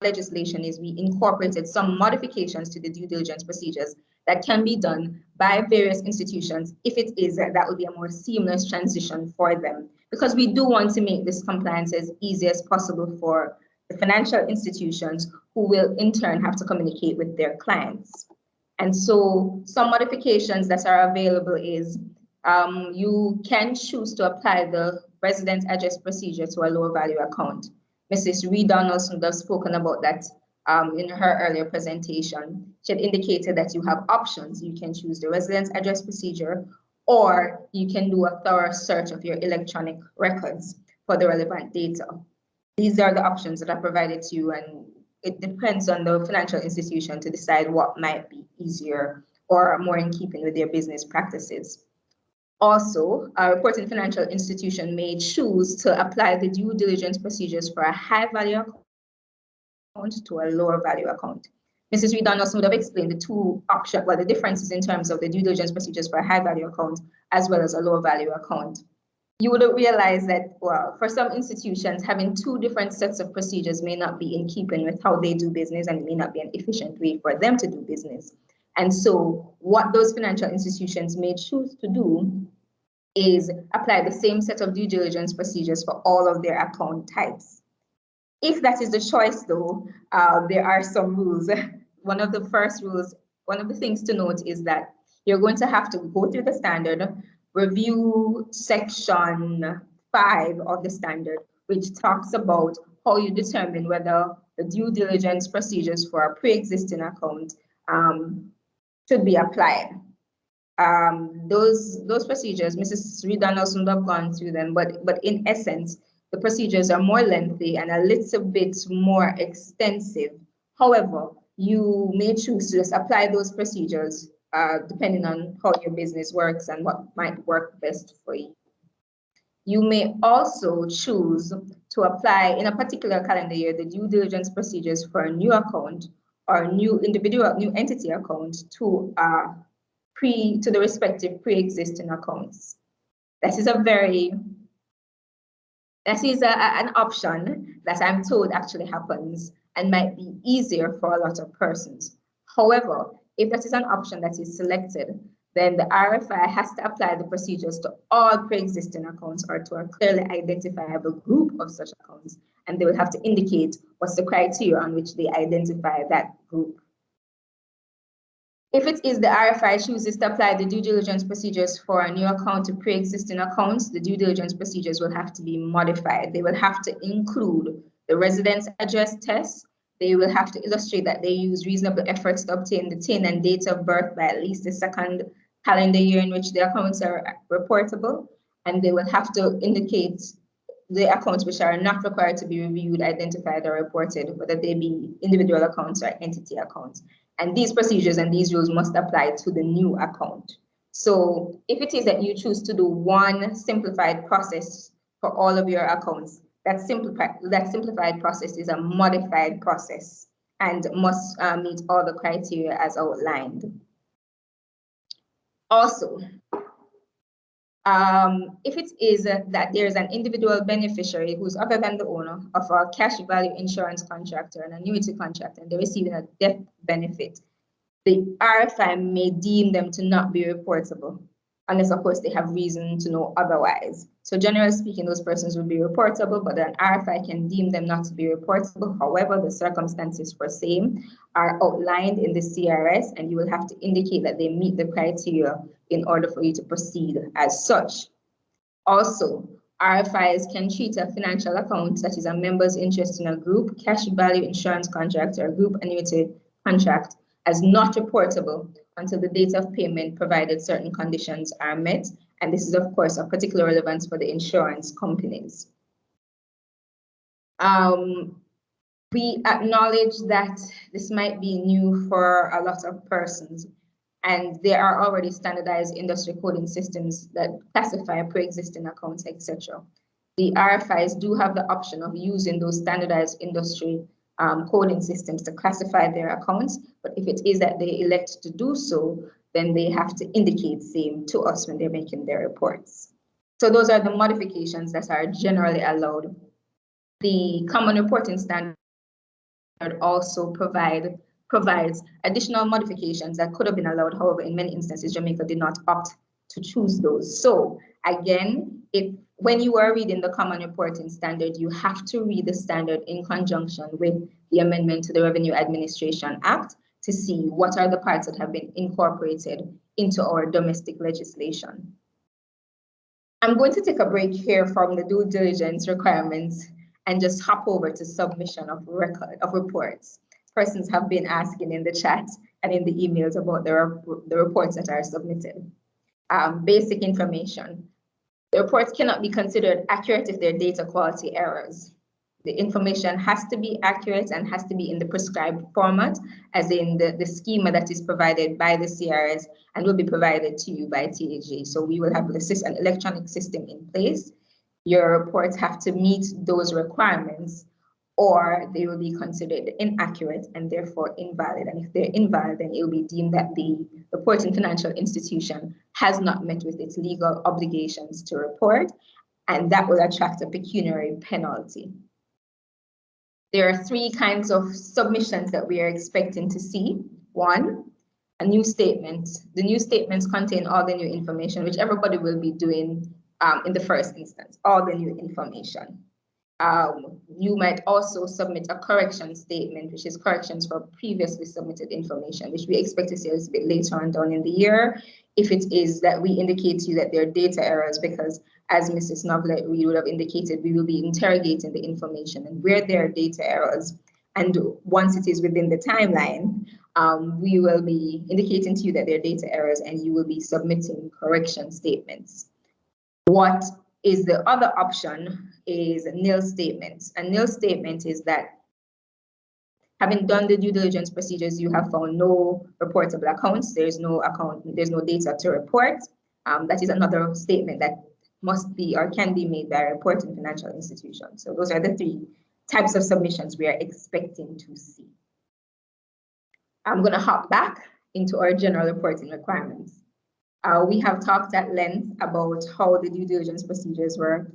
legislation is we incorporated some modifications to the due diligence procedures that can be done by various institutions if it is that would be a more seamless transition for them, because we do want to make this compliance as easy as possible for the financial institutions who will in turn have to communicate with their clients. And so some modifications that are available is you can choose to apply the resident address procedure to a lower value account. Mrs. Reed Donaldson has spoken about that in her earlier presentation. She had indicated that you have options. You can choose the residence address procedure, or you can do a thorough search of your electronic records for the relevant data. These are the options that are provided to you, and it depends on the financial institution to decide what might be easier or more in keeping with their business practices. Also, a reporting financial institution may choose to apply the due diligence procedures for a high value account to a lower value account. Mrs. Reed also would have explained the two options, the differences in terms of the due diligence procedures for a high value account as well as a lower value account. You would realize that, well, for some institutions, having two different sets of procedures may not be in keeping with how they do business, and it may not be an efficient way for them to do business. And so what those financial institutions may choose to do is apply the same set of due diligence procedures for all of their account types. If that is the choice, though, there are some rules. One of the things to note is that you're going to have to go through the standard, review section 5 of the standard, which talks about how you determine whether the due diligence procedures for a pre-existing account should be applied. Those procedures, Mrs. Reed also have gone through them, but in essence, The procedures are more lengthy and a little bit more extensive. However, you may choose to just apply those procedures depending on how your business works and what might work best for you. You may also choose to apply in a particular calendar year the due diligence procedures for a new account or a new entity account to the respective pre-existing accounts. That is an option that I'm told actually happens and might be easier for a lot of persons. However, if that is an option that is selected, then the RFI has to apply the procedures to all pre-existing accounts or to a clearly identifiable group of such accounts, and they will have to indicate what's the criteria on which they identify that group. If it is the RFI chooses to apply the due diligence procedures for a new account to pre-existing accounts, the due diligence procedures will have to be modified. They will have to include the residence address test. They will have to illustrate that they use reasonable efforts to obtain the TIN and date of birth by at least the second calendar year in which the accounts are reportable. And they will have to indicate the accounts which are not required to be reviewed, identified, or reported, whether they be individual accounts or entity accounts. And these procedures and these rules must apply to the new account. So if it is that you choose to do one simplified process for all of your accounts, that simplified process is a modified process and must meet all the criteria as outlined. Also, if it is that there is an individual beneficiary who's other than the owner of a cash value insurance contract or an annuity contract and they're receiving a death benefit, the RFI may deem them to not be reportable, unless of course they have reason to know otherwise. So generally speaking, those persons would be reportable, but an RFI can deem them not to be reportable. However, the circumstances for same are outlined in the CRS, and you will have to indicate that they meet the criteria in order for you to proceed as such. Also, RFIs can treat a financial account, such as a member's interest in a group cash value insurance contract or a group annuity contract, as not reportable until the date of payment, provided certain conditions are met. And this is, of course, of particular relevance for the insurance companies. We acknowledge that this might be new for a lot of persons, and there are already standardized industry coding systems that classify pre-existing accounts, etc. The RFIs do have the option of using those standardized industry coding systems to classify their accounts, but if it is that they elect to do so, then they have to indicate same to us when they're making their reports. So those are the modifications that are generally allowed. The Common Reporting Standard also provides additional modifications that could have been allowed. However, in many instances, Jamaica did not opt to choose those. So again, when you are reading the Common Reporting Standard, you have to read the standard in conjunction with the amendment to the Revenue Administration Act to see what are the parts that have been incorporated into our domestic legislation. I'm going to take a break here from the due diligence requirements and just hop over to submission of reports. Persons have been asking in the chat and in the emails about the reports that are submitted. Basic information. The reports cannot be considered accurate if there are data quality errors. The information has to be accurate and has to be in the prescribed format, as in the schema that is provided by the CRS and will be provided to you by TAG. So we will have an electronic system in place. Your reports have to meet those requirements, or they will be considered inaccurate and therefore invalid. And if they're invalid, then it will be deemed that the reporting financial institution has not met with its legal obligations to report, and that will attract a pecuniary penalty. There are three kinds of submissions that we are expecting to see. One, a new statement. The new statements contain all the new information, which everybody will be doing in the first instance, all the new information. You might also submit a correction statement, which is corrections for previously submitted information, which we expect to see a little bit later on down in the year. If it is that we indicate to you that there are data errors, because as Mrs. Novelet Reed would have indicated, we will be interrogating the information, and where there are data errors, and once it is within the timeline, we will be indicating to you that there are data errors and you will be submitting correction statements. What is the other option is nil statements. A nil statement is that having done the due diligence procedures, you have found no reportable accounts. There's no data to report. That is another statement that must be or can be made by a reporting financial institution. So those are the three types of submissions we are expecting to see. I'm going to hop back into our general reporting requirements. We have talked at length about how the due diligence procedures work,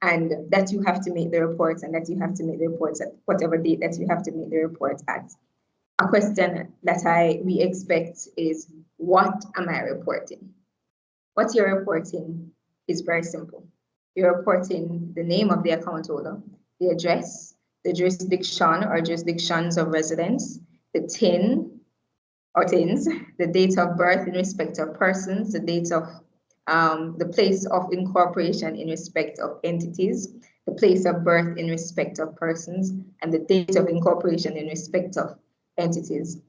and that you have to make the reports, and that you have to make the reports at whatever date that you have to make the reports at. A question that we expect is, what am I reporting? What you're reporting is very simple. You're reporting the name of the account holder, the address, the jurisdiction or jurisdictions of residence, the TIN or TINs, the date of birth in respect of persons, the date of the place of incorporation in respect of entities, the place of birth in respect of persons, and the date of incorporation in respect of entities.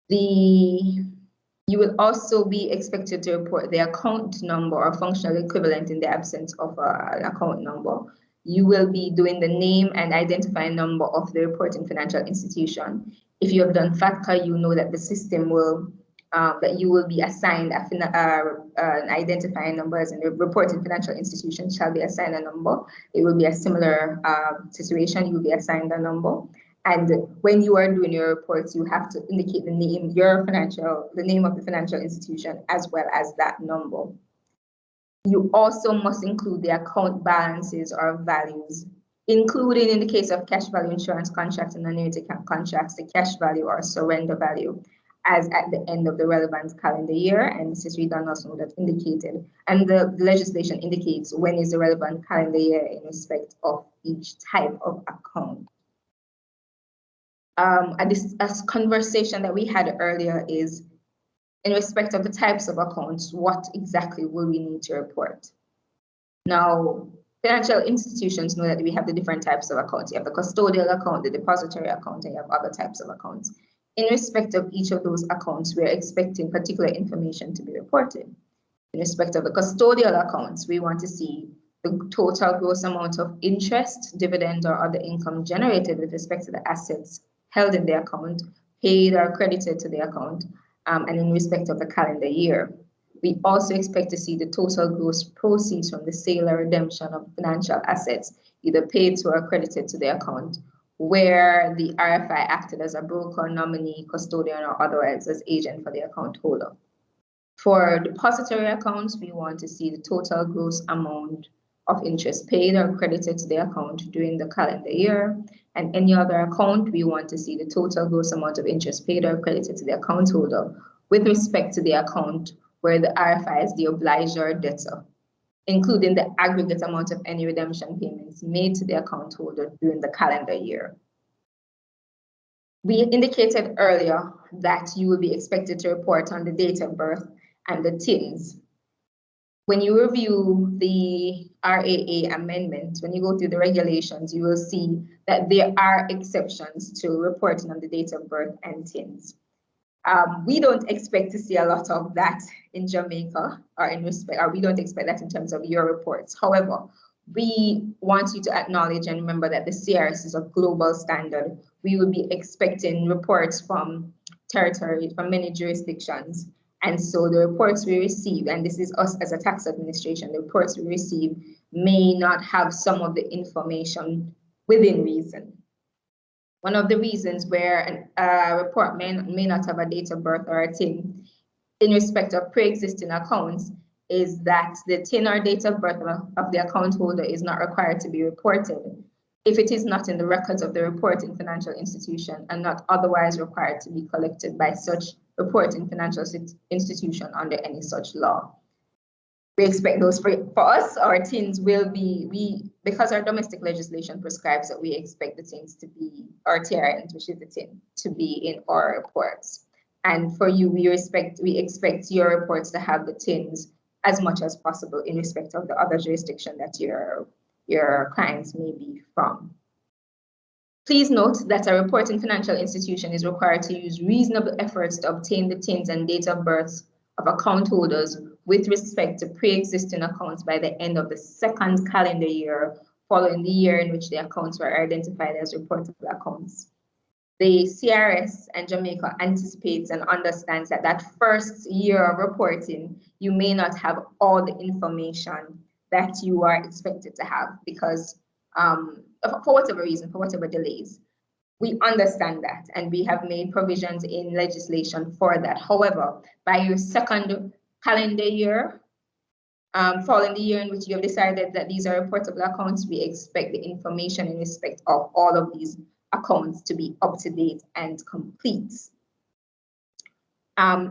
You will also be expected to report the account number or functional equivalent in the absence of an account number. You will be doing the name and identifying number of the reporting financial institution. If you have done FATCA, you know that the system will, that you will be assigned an identifying numbers, and the reporting financial institution shall be assigned a number. It will be a similar situation. You will be assigned a number. And when you are doing your reports, you have to indicate the name, the name of the financial institution, as well as that number. You also must include the account balances or values, including in the case of cash value insurance contracts and annuity contracts, the cash value or surrender value as at the end of the relevant calendar year. And this is redone also that indicated. And the legislation indicates when is the relevant calendar year in respect of each type of account. A conversation that we had earlier is in respect of the types of accounts, what exactly will we need to report? Now, financial institutions know that we have the different types of accounts. You have the custodial account, the depository account, and you have other types of accounts. In respect of each of those accounts, we're expecting particular information to be reported. In respect of the custodial accounts, we want to see the total gross amount of interest, dividend, or other income generated with respect to the assets held in the account, paid or credited to the account, and in respect of the calendar year. We also expect to see the total gross proceeds from the sale or redemption of financial assets, either paid to or credited to the account, where the RFI acted as a broker, nominee, custodian, or otherwise as agent for the account holder. For depository accounts, we want to see the total gross amount of interest paid or credited to the account during the calendar year. And any other account, we want to see the total gross amount of interest paid or credited to the account holder with respect to the account where the RFI is the obligor debtor, including the aggregate amount of any redemption payments made to the account holder during the calendar year. We indicated earlier that you will be expected to report on the date of birth and the TINs. When you review the RAA amendment, when you go through the regulations, you will see that there are exceptions to reporting on the date of birth and TINs. We don't expect to see a lot of that in Jamaica, or we don't expect that in terms of your reports. However, we want you to acknowledge and remember that the CRS is a global standard. We will be expecting reports from territories, from many jurisdictions. And so the reports we receive, and this is us as a tax administration, the reports we receive may not have some of the information within reason. One of the reasons where a report may not have a date of birth or a TIN in respect of pre-existing accounts is that the TIN or date of birth of the account holder is not required to be reported if it is not in the records of the reporting financial institution and not otherwise required to be collected by such reporting financial institution under any such law. We expect those for us, our TINs will be, because our domestic legislation prescribes that we expect the TINs to be, our TRNs, which is the TIN, to be in our reports. And for you, we expect your reports to have the TINs as much as possible in respect of the other jurisdiction that your clients may be from. Please note that a reporting financial institution is required to use reasonable efforts to obtain the TINs and date of births of account holders with respect to pre-existing accounts by the end of the second calendar year following the year in which the accounts were identified as reportable accounts. The CRS and Jamaica anticipates and understands that that first year of reporting, you may not have all the information that you are expected to have because for whatever reason, for whatever delays. We understand that, and we have made provisions in legislation for that. However, by your second calendar year, following the year in which you have decided that these are reportable accounts, we expect the information in respect of all of these accounts to be up to date and complete.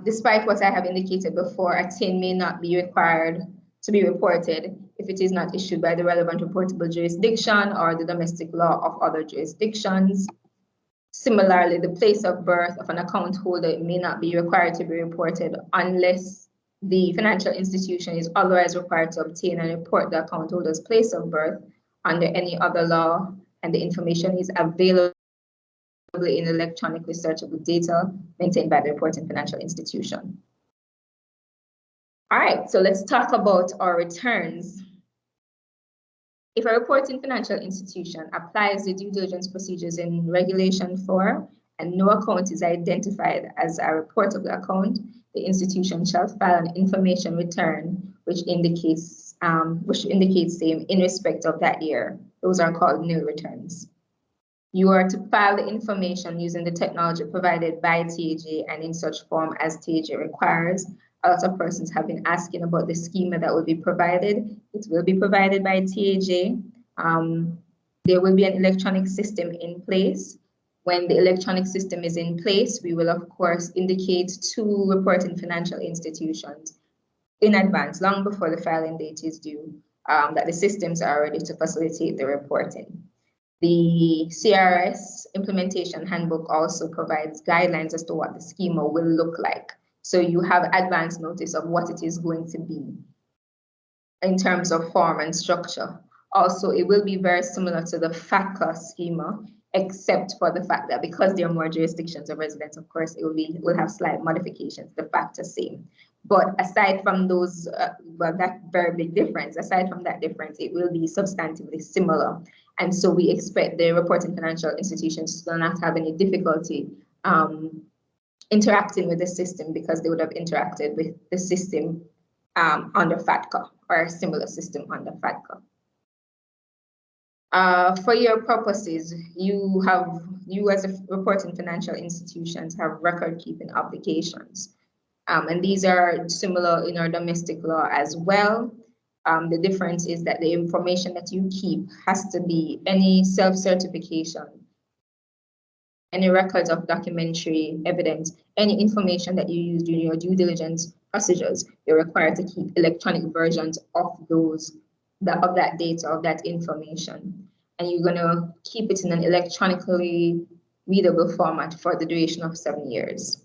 Despite what I have indicated before, a TIN may not be required to be reported if it is not issued by the relevant reportable jurisdiction or the domestic law of other jurisdictions. Similarly, the place of birth of an account holder may not be required to be reported unless the financial institution is otherwise required to obtain and report the account holder's place of birth under any other law, and the information is available in electronically searchable data maintained by the reporting financial institution. All right, so let's talk about our returns. If a reporting financial institution applies the due diligence procedures in Regulation 4 and no account is identified as a reportable account, the institution shall file an information return which indicates same in respect of that year. Those are called nil returns. You are to file the information using the technology provided by TAJ and in such form as TAJ requires. A lot of persons have been asking about the schema that will be provided. It will be provided by TAJ. There will be an electronic system in place. When the electronic system is in place, we will of course indicate to reporting financial institutions in advance, long before the filing date is due, that the systems are ready to facilitate the reporting. The CRS implementation handbook also provides guidelines as to what the schema will look like. So you have advance notice of what it is going to be in terms of form and structure. Also, it will be very similar to the FATCA schema, except for the fact that because there are more jurisdictions of residence, of course, it will have slight modifications, the FATCA same. But aside from those, well, that very big difference, aside from that difference, it will be substantively similar. And so we expect the reporting financial institutions to not have any difficulty interacting with the system because they would have interacted with the system under FATCA or a similar system under FATCA. For your purposes, you as a reporting financial institutions have record-keeping obligations. And these are similar in our domestic law as well. The difference is that the information that you keep has to be any self-certification, any records of documentary evidence, any information that you use during your due diligence procedures. You're required to keep electronic versions of that data, of that information. And you're gonna keep it in an electronically readable format for the duration of 7 years.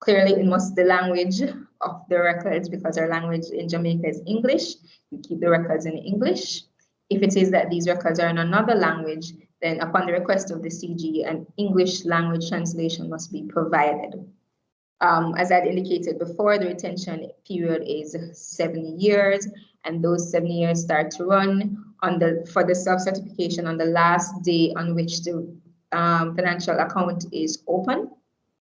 Clearly, it must be the language of the records, because our language in Jamaica is English. You keep the records in English. If it is that these records are in another language, then upon the request of the CG, an English language translation must be provided. As I'd indicated before, the retention period is 7 years, and those 7 years start to run for the self-certification on the last day on which the financial account is open.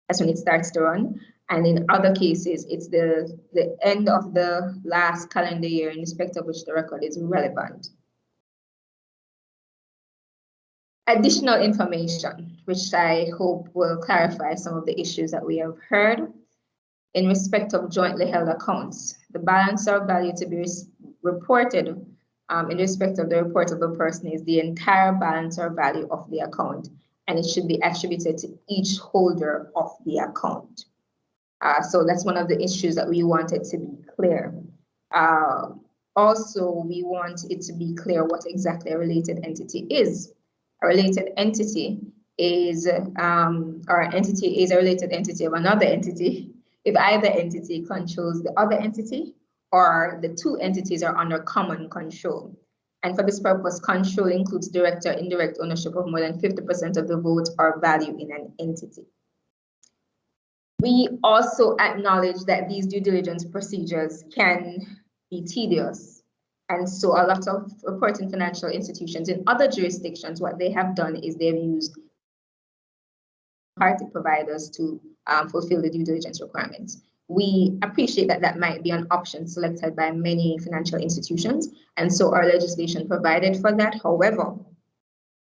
That's when it starts to run. And in other cases, it's the end of the last calendar year in respect of which the record is relevant. Additional information, which I hope will clarify some of the issues that we have heard. In respect of jointly held accounts, the balance of value to be reported in respect of the reportable person is the entire balance or value of the account, and it should be attributed to each holder of the account. So that's one of the issues that we wanted to be clear. Also, we want it to be clear what exactly a related entity is. A related entity is, or an entity is a related entity of another entity if either entity controls the other entity or the two entities are under common control. And for this purpose, control includes direct or indirect ownership of more than 50% of the vote or value in an entity. We also acknowledge that these due diligence procedures can be tedious. And so a lot of reporting financial institutions in other jurisdictions, what they have done is they've used party providers to fulfill the due diligence requirements. We appreciate that that might be an option selected by many financial institutions, and so our legislation provided for that. However,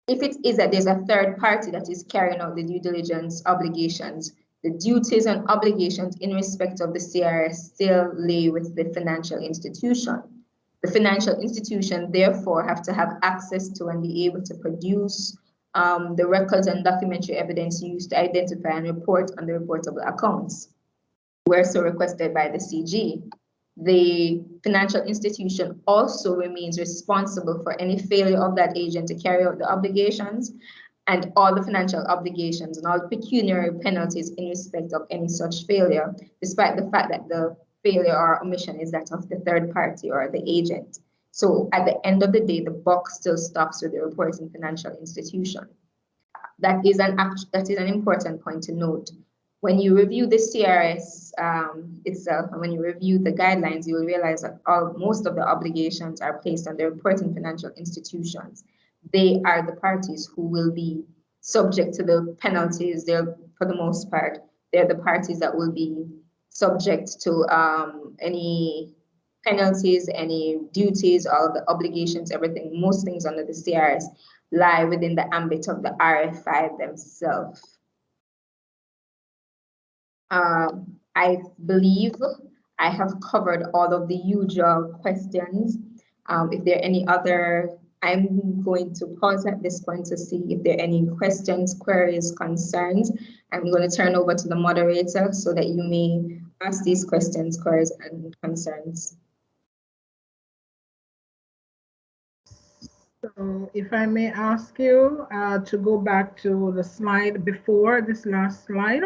if it is that there's a third party that is carrying out the due diligence obligations, the duties and obligations in respect of the CRS still lay with the financial institution. The financial institution therefore have to have access to and be able to produce the records and documentary evidence used to identify and report on the reportable accounts, where so requested by the CG. The financial institution also remains responsible for any failure of that agent to carry out the obligations and all the financial obligations and all the pecuniary penalties in respect of any such failure, despite the fact that the failure or omission is that of the third party or the agent. So at the end of the day, the buck still stops with the reporting financial institution. That is an important point to note. When you review the CRS itself, and when you review the guidelines, you will realize that most of the obligations are placed on the reporting financial institutions. They are the parties who will be subject to the penalties. They're, for the most part, they're the parties that will be subject to any penalties, any duties, all the obligations, everything, most things under the CRS lie within the ambit of the RFI themselves. I believe I have covered all of the usual questions. If there are any other, I'm going to pause at this point to see if there are any questions, queries, concerns. I'm going to turn over to the moderator so that you may ask these questions, queries, and concerns. So if I may ask you to go back to the slide before this last slide.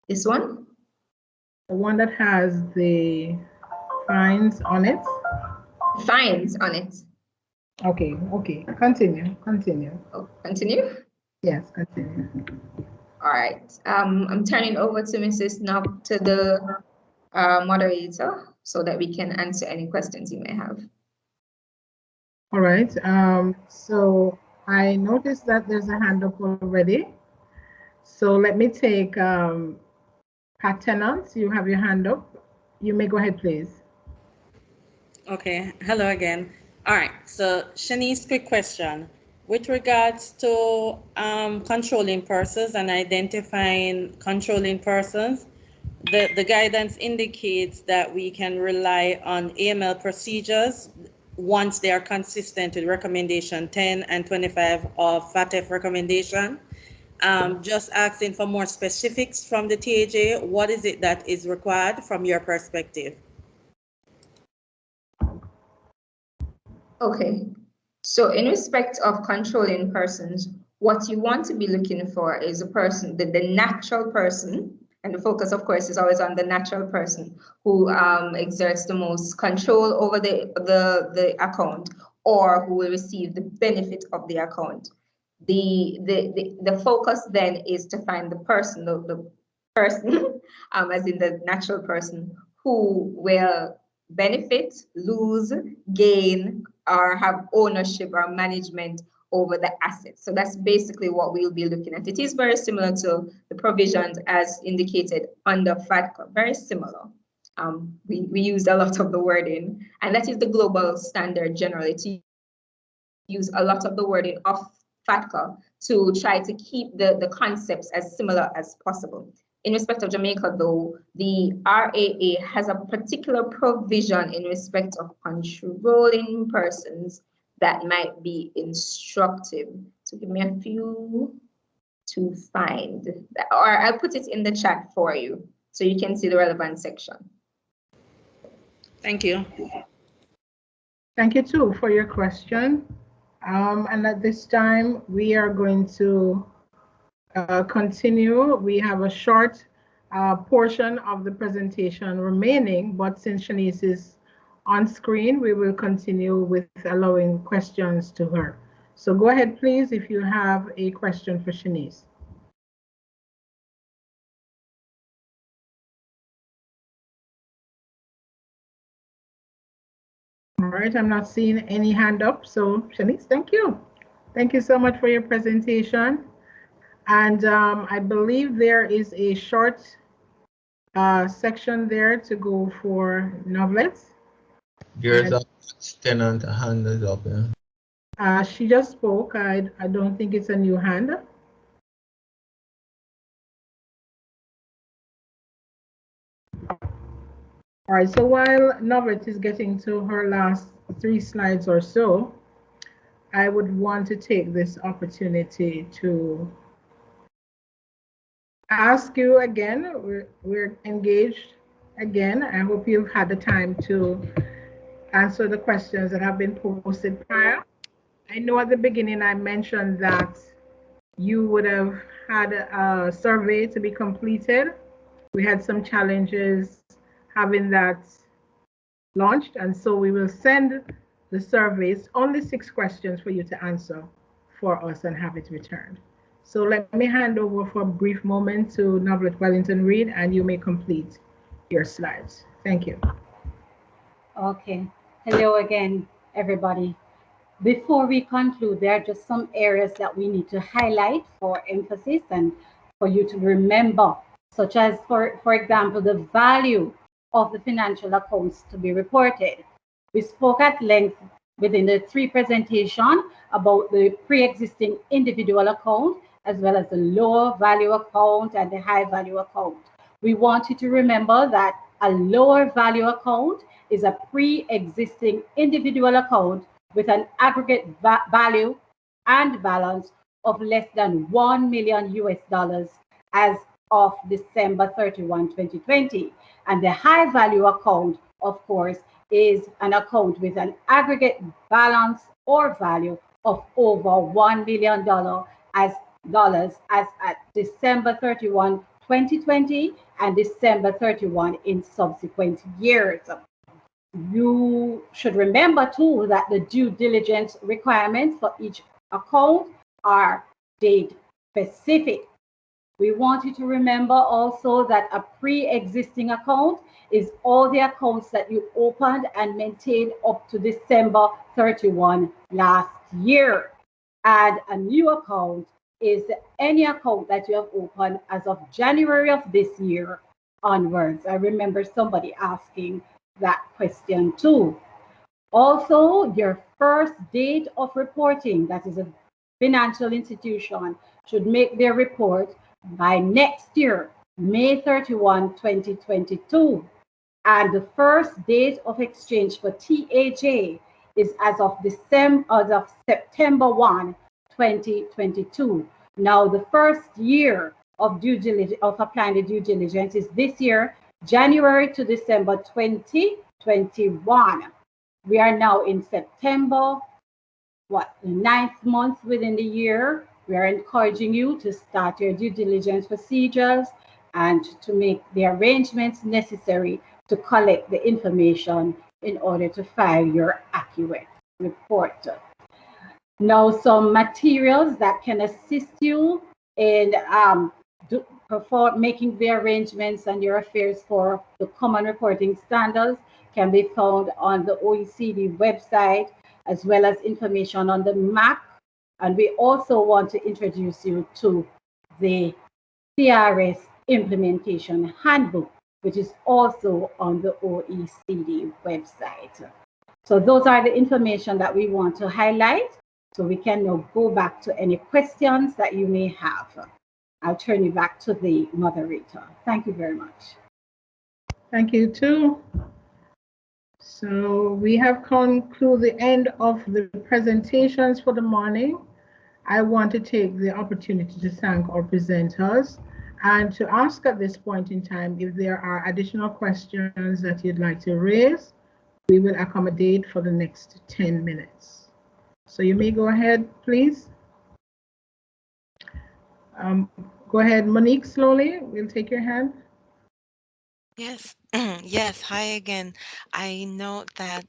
This one? The one that has the fines on it. Fines on it. Okay, okay. Continue. Oh, continue? Yes, continue. All right. I'm turning over to Mrs. Knopp, to the moderator, so that we can answer any questions you may have. All right. So I noticed that there's a hand up already. So let me take Pat Tennant. You have your hand up. You may go ahead, please. Okay. Hello again. All right. So Shanice, quick question. With regards to controlling persons and identifying controlling persons, the guidance indicates that we can rely on AML procedures once they are consistent with recommendation 10 and 25 of FATF recommendation. Just asking for more specifics from the TAJ. What is it that is required from your perspective? Okay, so in respect of controlling persons, what you want to be looking for is a person, the natural person, and the focus, of course, is always on the natural person who exerts the most control over the account, or who will receive the benefit of the account. The focus then is to find the person, the person, as in the natural person, who will benefit, lose, gain, or have ownership or management over the assets. So that's basically what we'll be looking at. It is very similar to the provisions as indicated under FATCA, very similar. We used a lot of the wording, and that is the global standard generally, to use a lot of the wording of FATCA to try to keep the concepts as similar as possible. In respect of Jamaica, though, the RAA has a particular provision in respect of controlling persons that might be instructive. So give me a few to find that, or I'll put it in the chat for you so you can see the relevant section. Thank you. Thank you too for your question. And at this time, we are going to continue. We have a short portion of the presentation remaining, but since Shanice is on screen, we will continue with allowing questions to her. So go ahead, please, if you have a question for Shanice. All right, I'm not seeing any hand up. So Shanice, thank you. Thank you so much for your presentation. And I believe there is a short section there to go for novelettes. There's a tenant hand is up. Yeah. She just spoke. I don't think it's a new hand. All right, so while Norbert is getting to her last 3 slides or so, I would want to take this opportunity to ask you again, we're engaged again. I hope you've had the time to answer the questions that have been posted prior. I know at the beginning I mentioned that you would have had a survey to be completed. We had some challenges having that launched, and so we will send the surveys, only 6 questions for you to answer for us and have it returned. So let me hand over for a brief moment to Novelet Wellington-Reed, and you may complete your slides. Thank you. Okay. Hello again, everybody. Before we conclude, there are just some areas that we need to highlight for emphasis and for you to remember, such as, for example, the value of the financial accounts to be reported. We spoke at length within the 3 presentation about the pre-existing individual account, as well as the lower value account and the high value account. We want you to remember that a lower value account is a pre-existing individual account with an aggregate value and balance of less than $1 million US as of December 31, 2020. And the high value account, of course, is an account with an aggregate balance or value of over $1 million as at December 31, 2020 and December 31 in subsequent years. You should remember too that the due diligence requirements for each account are date specific. We want you to remember also that a pre-existing account is all the accounts that you opened and maintained up to December 31 last year. And a new account is any account that you have opened as of January of this year onwards. I remember somebody asking that question too. Also, your first date of reporting, that is a financial institution, should make their report by next year, May 31, 2022. And the first date of exchange for TAJ is as of September 1, 2022. Now, the first year of applying the due diligence is this year, January to December 2021. We are now in September, the 9th month within the year. We are encouraging you to start your due diligence procedures and to make the arrangements necessary to collect the information in order to file your accurate report. Now, some materials that can assist you in making the arrangements and your affairs for the common reporting standards can be found on the OECD website, as well as information on the MAC. And we also want to introduce you to the CRS implementation handbook, which is also on the OECD website. So those are the information that we want to highlight. So we can now go back to any questions that you may have. I'll turn you back to the moderator. Thank you very much. Thank you too. So we have come to the end of the presentations for the morning. I want to take the opportunity to thank our presenters and to ask at this point in time if there are additional questions that you'd like to raise. We will accommodate for the next 10 minutes. So you may go ahead, please. Go ahead, Monique, slowly. We'll take your hand. Yes, yes. Hi again. I know that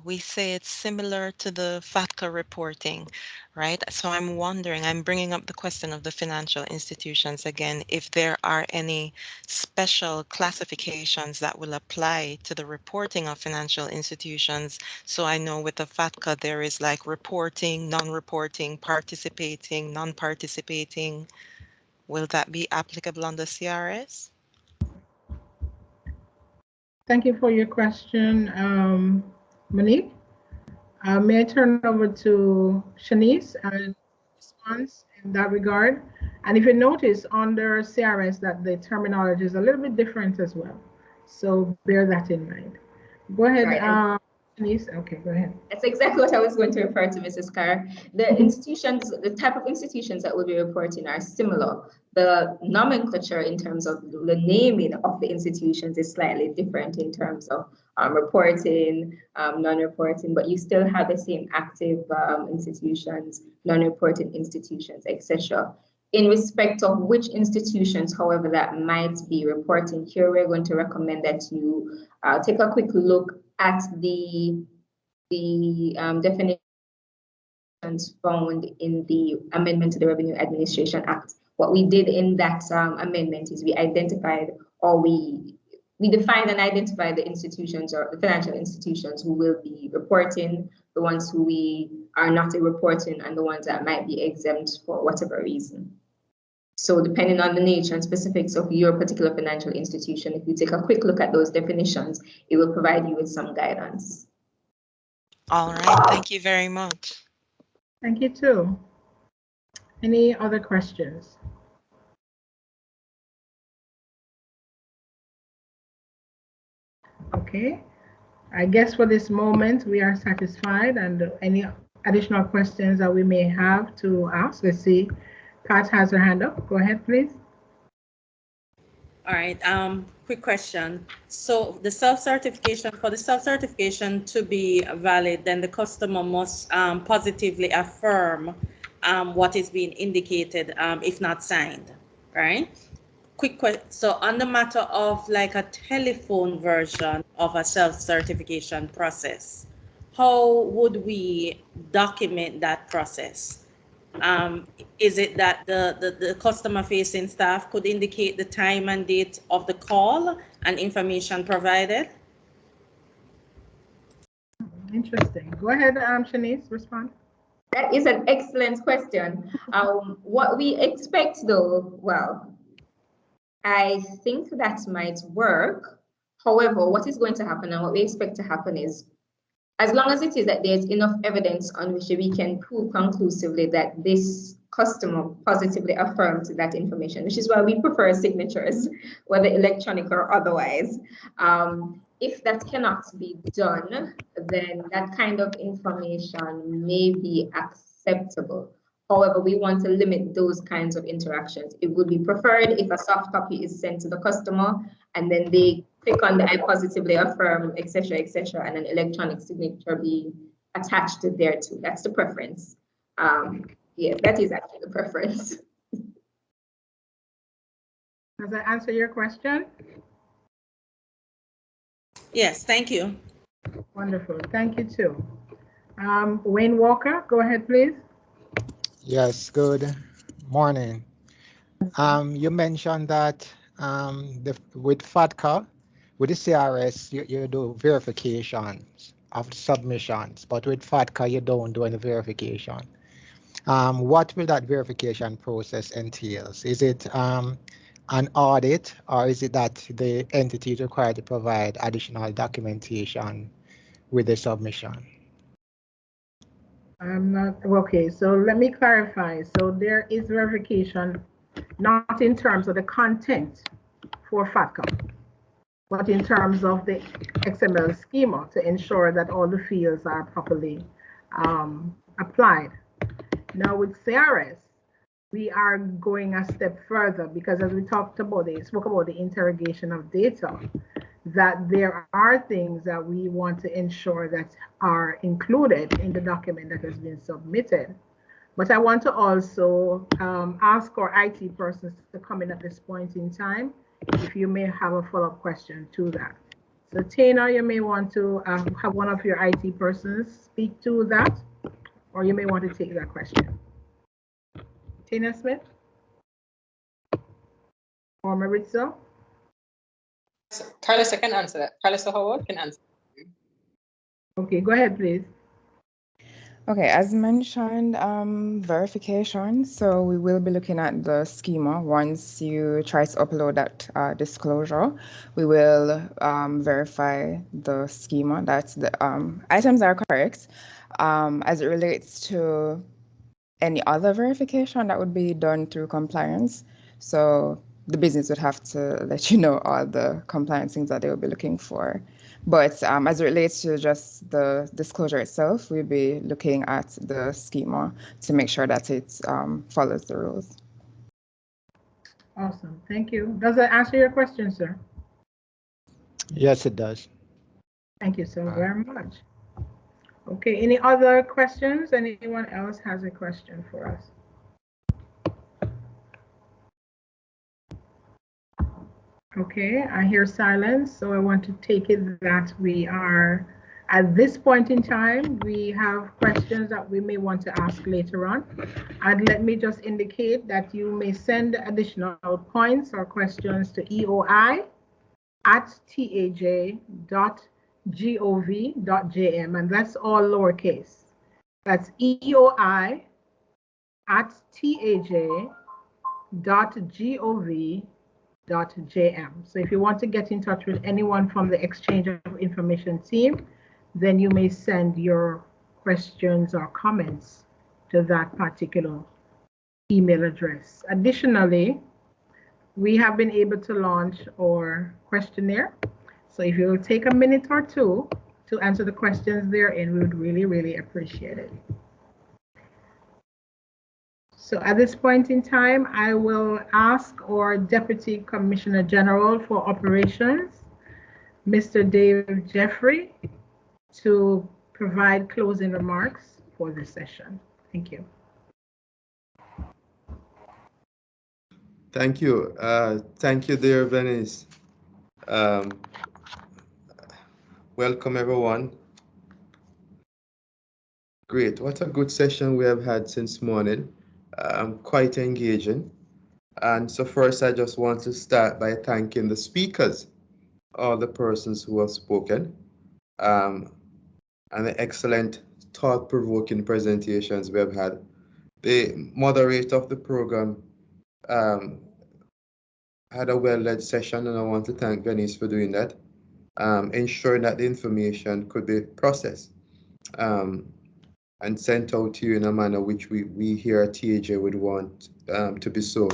we say it's similar to the FATCA reporting, right? So I'm wondering, I'm bringing up the question of the financial institutions again, if there are any special classifications that will apply to the reporting of financial institutions. So I know with the FATCA, there is like reporting, non-reporting, participating, non-participating. Will that be applicable on the CRS? Thank you for your question, Monique. May I turn over to Shanice and response in that regard? And if you notice under CRS that the terminology is a little bit different as well. So bear that in mind. Go ahead, Right. Shanice. Okay, go ahead. That's exactly what I was going to refer to, Mrs. Carr. The institutions, the type of institutions that will be reporting are similar. The nomenclature in terms of the naming of the institutions is slightly different in terms of reporting, non-reporting, but you still have the same active institutions, non-reporting institutions, etc. In respect of which institutions, however, that might be reporting, here we're going to recommend that you take a quick look at the definitions found in the amendment to the Revenue Administration Act. What we did in that amendment is we identified, or we defined and identified the institutions or the financial institutions who will be reporting, the ones who we are not reporting, and the ones that might be exempt for whatever reason. So depending on the nature and specifics of your particular financial institution, if you take a quick look at those definitions, it will provide you with some guidance. All right, thank you very much. Thank you too. Any other questions? Okay, I guess for this moment we are satisfied, and any additional questions that we may have to ask. Let's see, Pat has her hand up. Go ahead, please. All right, quick question. So the self-certification, for the self-certification to be valid, then the customer must positively affirm what is being indicated, if not signed, right? Quick question. So on the matter of like a telephone version of a self-certification process, how would we document that process? Is it that the customer-facing staff could indicate the time and date of the call and information provided? Interesting. Go ahead, Shanice, respond. That is an excellent question. What we expect though, well, I think that might work. However, what is going to happen and what we expect to happen is, as long as it is that there's enough evidence on which we can prove conclusively that this customer positively affirmed that information, which is why we prefer signatures, whether electronic or otherwise. If that cannot be done, then that kind of information may be acceptable. However, we want to limit those kinds of interactions. It would be preferred if a soft copy is sent to the customer and then they click on the I positively affirm, etc., etc., and an electronic signature be attached to there too. That's the preference. Yeah, that is actually the preference. Does that answer your question? Yes, thank you. Wonderful. Thank you too. Wayne Walker, go ahead, please. Yes, good morning. You mentioned that with FATCA, with the CRS, you do verifications of submissions, but with FATCA, you don't do any verification. What will that verification process entails? Is it an audit, or is it that the entity is required to provide additional documentation with the submission? I'm not, okay, so let me clarify. So there is verification, not in terms of the content for FATCA, but in terms of the XML schema to ensure that all the fields are properly applied. Now with CRS, we are going a step further because as we spoke about the interrogation of data, that there are things that we want to ensure that are included in the document that has been submitted. But I want to also ask our IT persons to come in at this point in time, if you may have a follow-up question to that. So Tana, you may want to have one of your IT persons speak to that, or you may want to take that question. Tina Smith? Or Maritza? Carlos, I can answer that. Carlos Howard can answer. Okay, go ahead, please. Okay, as mentioned, verification. So we will be looking at the schema. Once you try to upload that disclosure, we will verify the schema that the items are correct. As it relates to any other verification, that would be done through compliance. So the business would have to let you know all the compliance things that they will be looking for. But as it relates to just the disclosure itself, we'll be looking at the schema to make sure that it follows the rules. Awesome, thank you. Does that answer your question, sir? Yes, it does. Thank you so very much. Okay, any other questions? Anyone else has a question for us? Okay, I hear silence, so I want to take it that we are, at this point in time, we have questions that we may want to ask later on. And let me just indicate that you may send additional points or questions to eoi@taj.gov.jm, and that's all lowercase. That's eoi@taj.gov.jm. So if you want to get in touch with anyone from the Exchange of Information team, then you may send your questions or comments to that particular email address. Additionally, we have been able to launch our questionnaire. So if you will take a minute or two to answer the questions therein, we would really, really appreciate it. So at this point in time, I will ask our Deputy Commissioner General for Operations, Mr. Dave Jeffrey, to provide closing remarks for this session. Thank you. Thank you. Thank you, dear Venice. Welcome, everyone. Great. What a good session we have had since morning. Quite engaging. And so first, I just want to start by thanking the speakers, all the persons who have spoken, and the excellent thought-provoking presentations we have had. The moderator of the program had a well-led session, and I want to thank Venice for doing that, ensuring that the information could be processed and sent out to you in a manner which we here at TAJ would want to be so.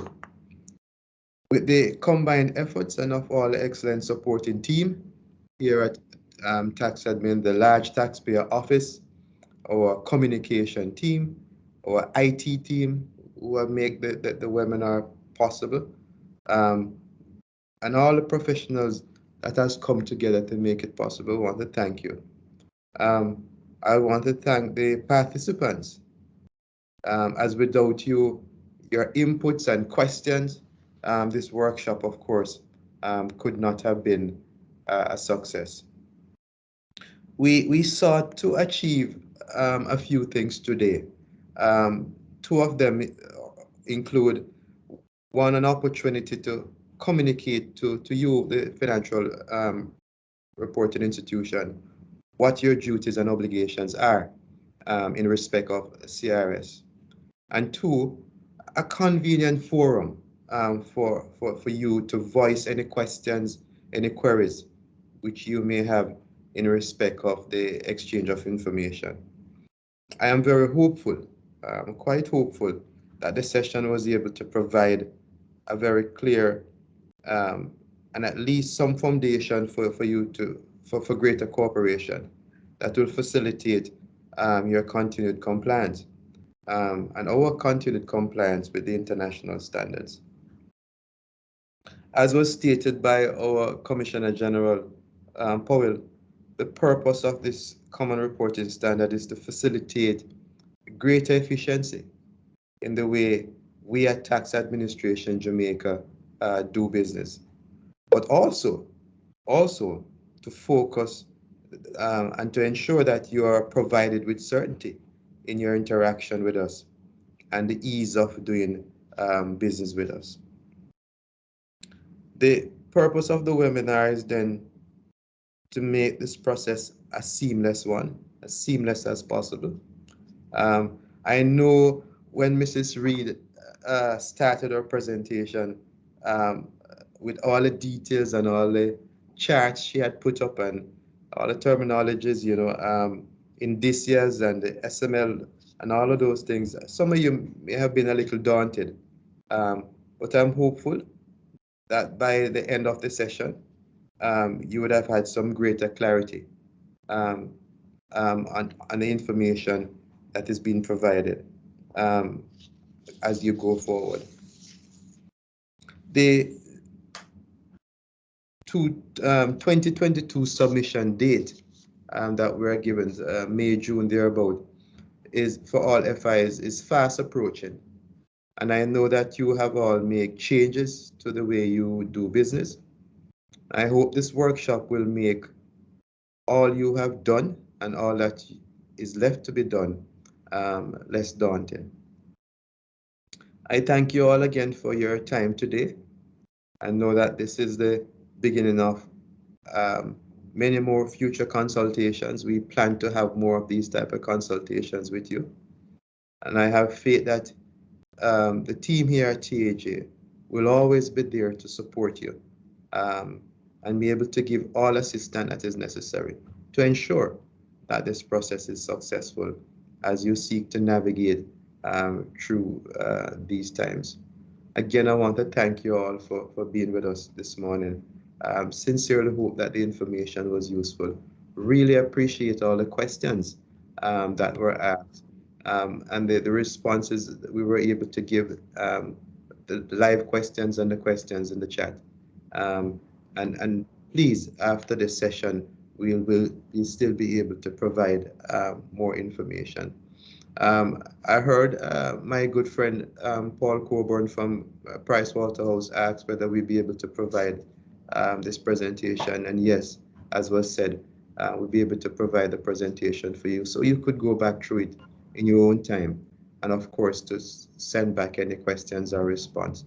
With the combined efforts and of all the excellent supporting team here at Tax Admin, the large taxpayer office, our communication team, our IT team who have made the webinar possible, and all the professionals that has come together to make it possible. I want to thank you. I want to thank the participants, as without you, your inputs and questions, this workshop, of course, could not have been a success. We sought to achieve a few things today. Two of them include, one, an opportunity to communicate to you, the financial reporting institution, what your duties and obligations are in respect of CRS. And two, a convenient forum for you to voice any questions, any queries which you may have in respect of the exchange of information. I am very hopeful, quite hopeful, that the session was able to provide a very clear and at least some foundation for you for greater cooperation that will facilitate your continued compliance and our continued compliance with the international standards. As was stated by our Commissioner General Powell, the purpose of this common reporting standard is to facilitate greater efficiency in the way we at Tax Administration Jamaica do business. but also to focus and to ensure that you are provided with certainty in your interaction with us and the ease of doing business with us. The purpose of the webinar is then to make this process a seamless one, as seamless as possible. I know when Mrs. Reed started her presentation with all the details and all the charts she had put up and all the terminologies, in this year's and the SML and all of those things, some of you may have been a little daunted, but I'm hopeful that by the end of the session, you would have had some greater clarity on the information that is being provided as you go forward. The 2022 submission date that we're given, May, June, thereabout, is for all FIs is fast approaching. And I know that you have all made changes to the way you do business. I hope this workshop will make all you have done and all that is left to be done less daunting. I thank you all again for your time today. I know that this is the beginning of many more future consultations. We plan to have more of these type of consultations with you. And I have faith that the team here at TAJ will always be there to support you and be able to give all assistance that is necessary to ensure that this process is successful as you seek to navigate through these times. Again, I want to thank you all for being with us this morning. Sincerely hope that the information was useful. Really appreciate all the questions that were asked and the responses that we were able to give, the live questions and the questions in the chat. And please, after this session, we'll still be able to provide more information. I heard my good friend Paul Coburn from Pricewaterhouse asked whether we'd be able to provide this presentation, and yes, as was said, we'll be able to provide the presentation for you so you could go back through it in your own time, and of course to send back any questions or response.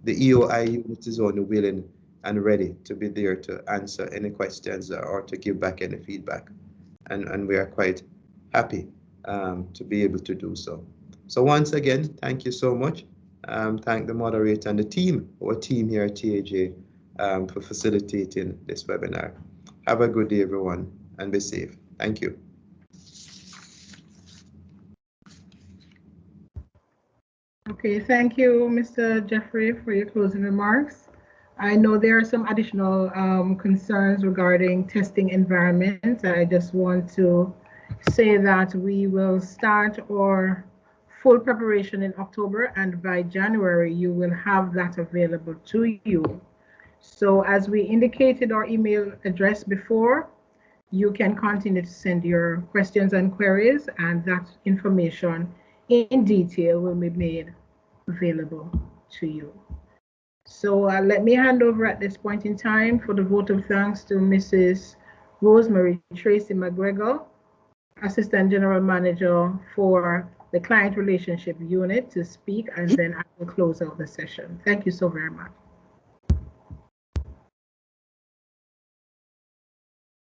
The EOI unit is only willing and ready to be there to answer any questions or to give back any feedback, and we are quite happy to be able to do so. So once again, thank you so much. Thank the moderator and the team, our team here at TAJ, for facilitating this webinar. Have a good day, everyone, and be safe. Thank you. Okay, thank you, Mr. Jeffrey, for your closing remarks. I know there are some additional concerns regarding testing environment. I just want to say that we will start our full preparation in October, and by January, you will have that available to you. So as we indicated our email address before, you can continue to send your questions and queries, and that information in detail will be made available to you. So let me hand over at this point in time for the vote of thanks to Mrs. Rosemary Tracy McGregor, Assistant General Manager for the Client Relationship Unit, to speak, and then I will close out the session. Thank you so very much.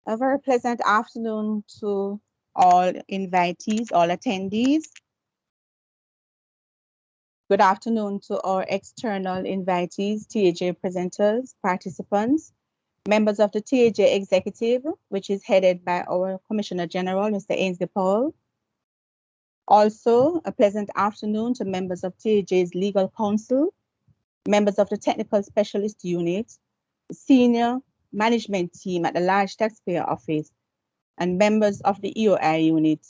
A very pleasant afternoon to all invitees, all attendees. Good afternoon to our external invitees, TAJ presenters, participants, members of the TAJ executive, which is headed by our Commissioner General, Mr. Ainsley Powell. Also, a pleasant afternoon to members of TAJ's legal counsel, members of the technical specialist unit, the senior management team at the large taxpayer office, and members of the EOI unit,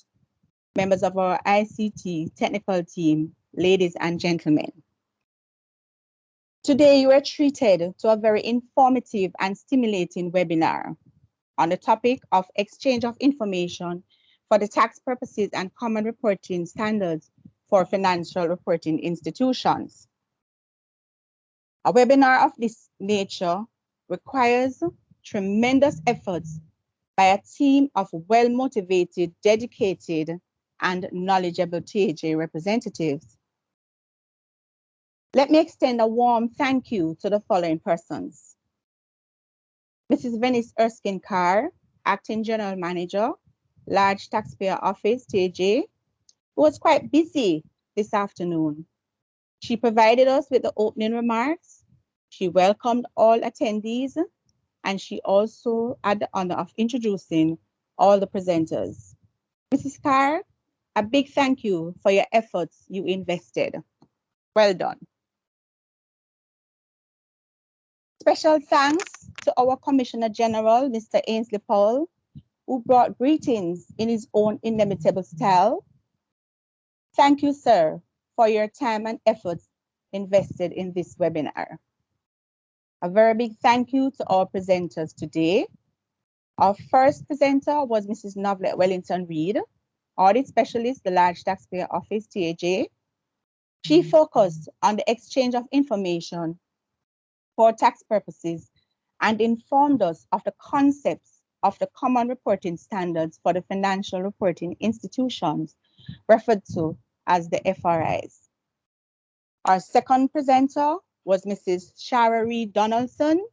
members of our ICT technical team, ladies and gentlemen. Today, you are treated to a very informative and stimulating webinar on the topic of exchange of information for the tax purposes and common reporting standards for financial reporting institutions. A webinar of this nature requires tremendous efforts by a team of well-motivated, dedicated, and knowledgeable TAJ representatives. Let me extend a warm thank you to the following persons. Mrs. Venice Erskine Carr, Acting General Manager, Large Taxpayer Office, TAJ, who was quite busy this afternoon. She provided us with the opening remarks. She welcomed all attendees, and she also had the honor of introducing all the presenters. Mrs. Carr, a big thank you for your efforts you invested. Well done. Special thanks to our Commissioner General, Mr. Ainsley Powell, who brought greetings in his own inimitable style. Thank you, sir, for your time and efforts invested in this webinar. A very big thank you to our presenters today. Our first presenter was Mrs. Novlet Wellington Reed, Audit Specialist, the Large Taxpayer Office, TAJ. She focused on the exchange of information for tax purposes and informed us of the concepts of the common reporting standards for the financial reporting institutions, referred to as the FRIs. Our second presenter was Mrs. Shara Reed Donaldson,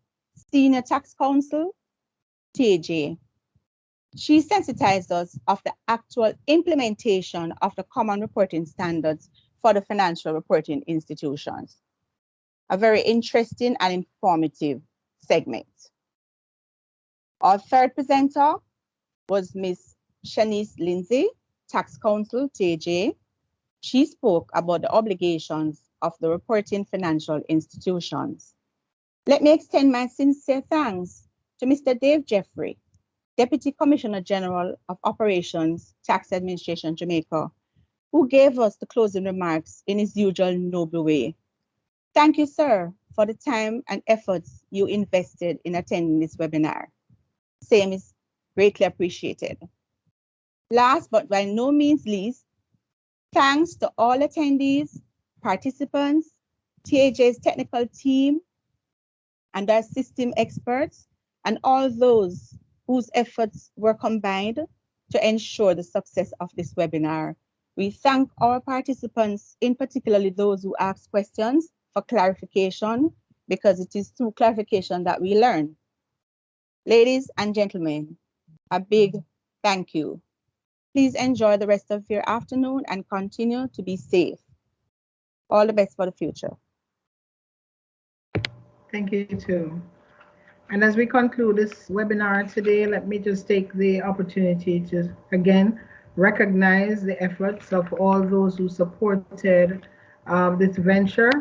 Senior Tax Counsel, TAJ. She sensitized us of the actual implementation of the common reporting standards for the financial reporting institutions. A very interesting and informative segment. Our third presenter was Ms. Shanice Lindsay, Tax Counsel, TAJ. She spoke about the obligations of the reporting financial institutions. Let me extend my sincere thanks to Mr. Dave Jeffrey, Deputy Commissioner General of Operations, Tax Administration, Jamaica, who gave us the closing remarks in his usual noble way. Thank you, sir, for the time and efforts you invested in attending this webinar. Same is greatly appreciated. Last but by no means least, thanks to all attendees, participants, TAJ's technical team, and our system experts, and all those whose efforts were combined to ensure the success of this webinar. We thank our participants, in particularly those who asked questions, for clarification, because it is through clarification that we learn. Ladies and gentlemen, a big thank you. Please enjoy the rest of your afternoon and continue to be safe. All the best for the future. Thank you too. And as we conclude this webinar today, let me just take the opportunity to again recognize the efforts of all those who supported this venture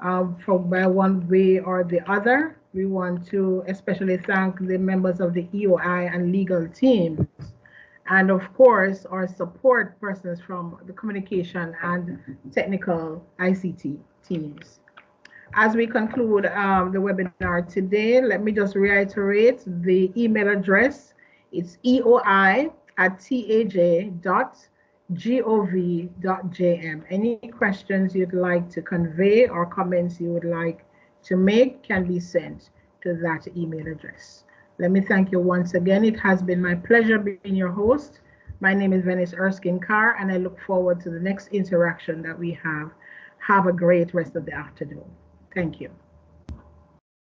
by one way or the other. We want to especially thank the members of the EOI and legal teams, and of course our support persons from the communication and technical ICT teams. As we conclude the webinar today, let me just reiterate the email address. It's eoi@taj.gov.jm. Any questions you'd like to convey or comments you would like to make can be sent to that email address. Let me thank you once again. It has been my pleasure being your host. My name is Venice Erskine Carr, and I look forward to the next interaction that we have. Have a great rest of the afternoon. Thank you.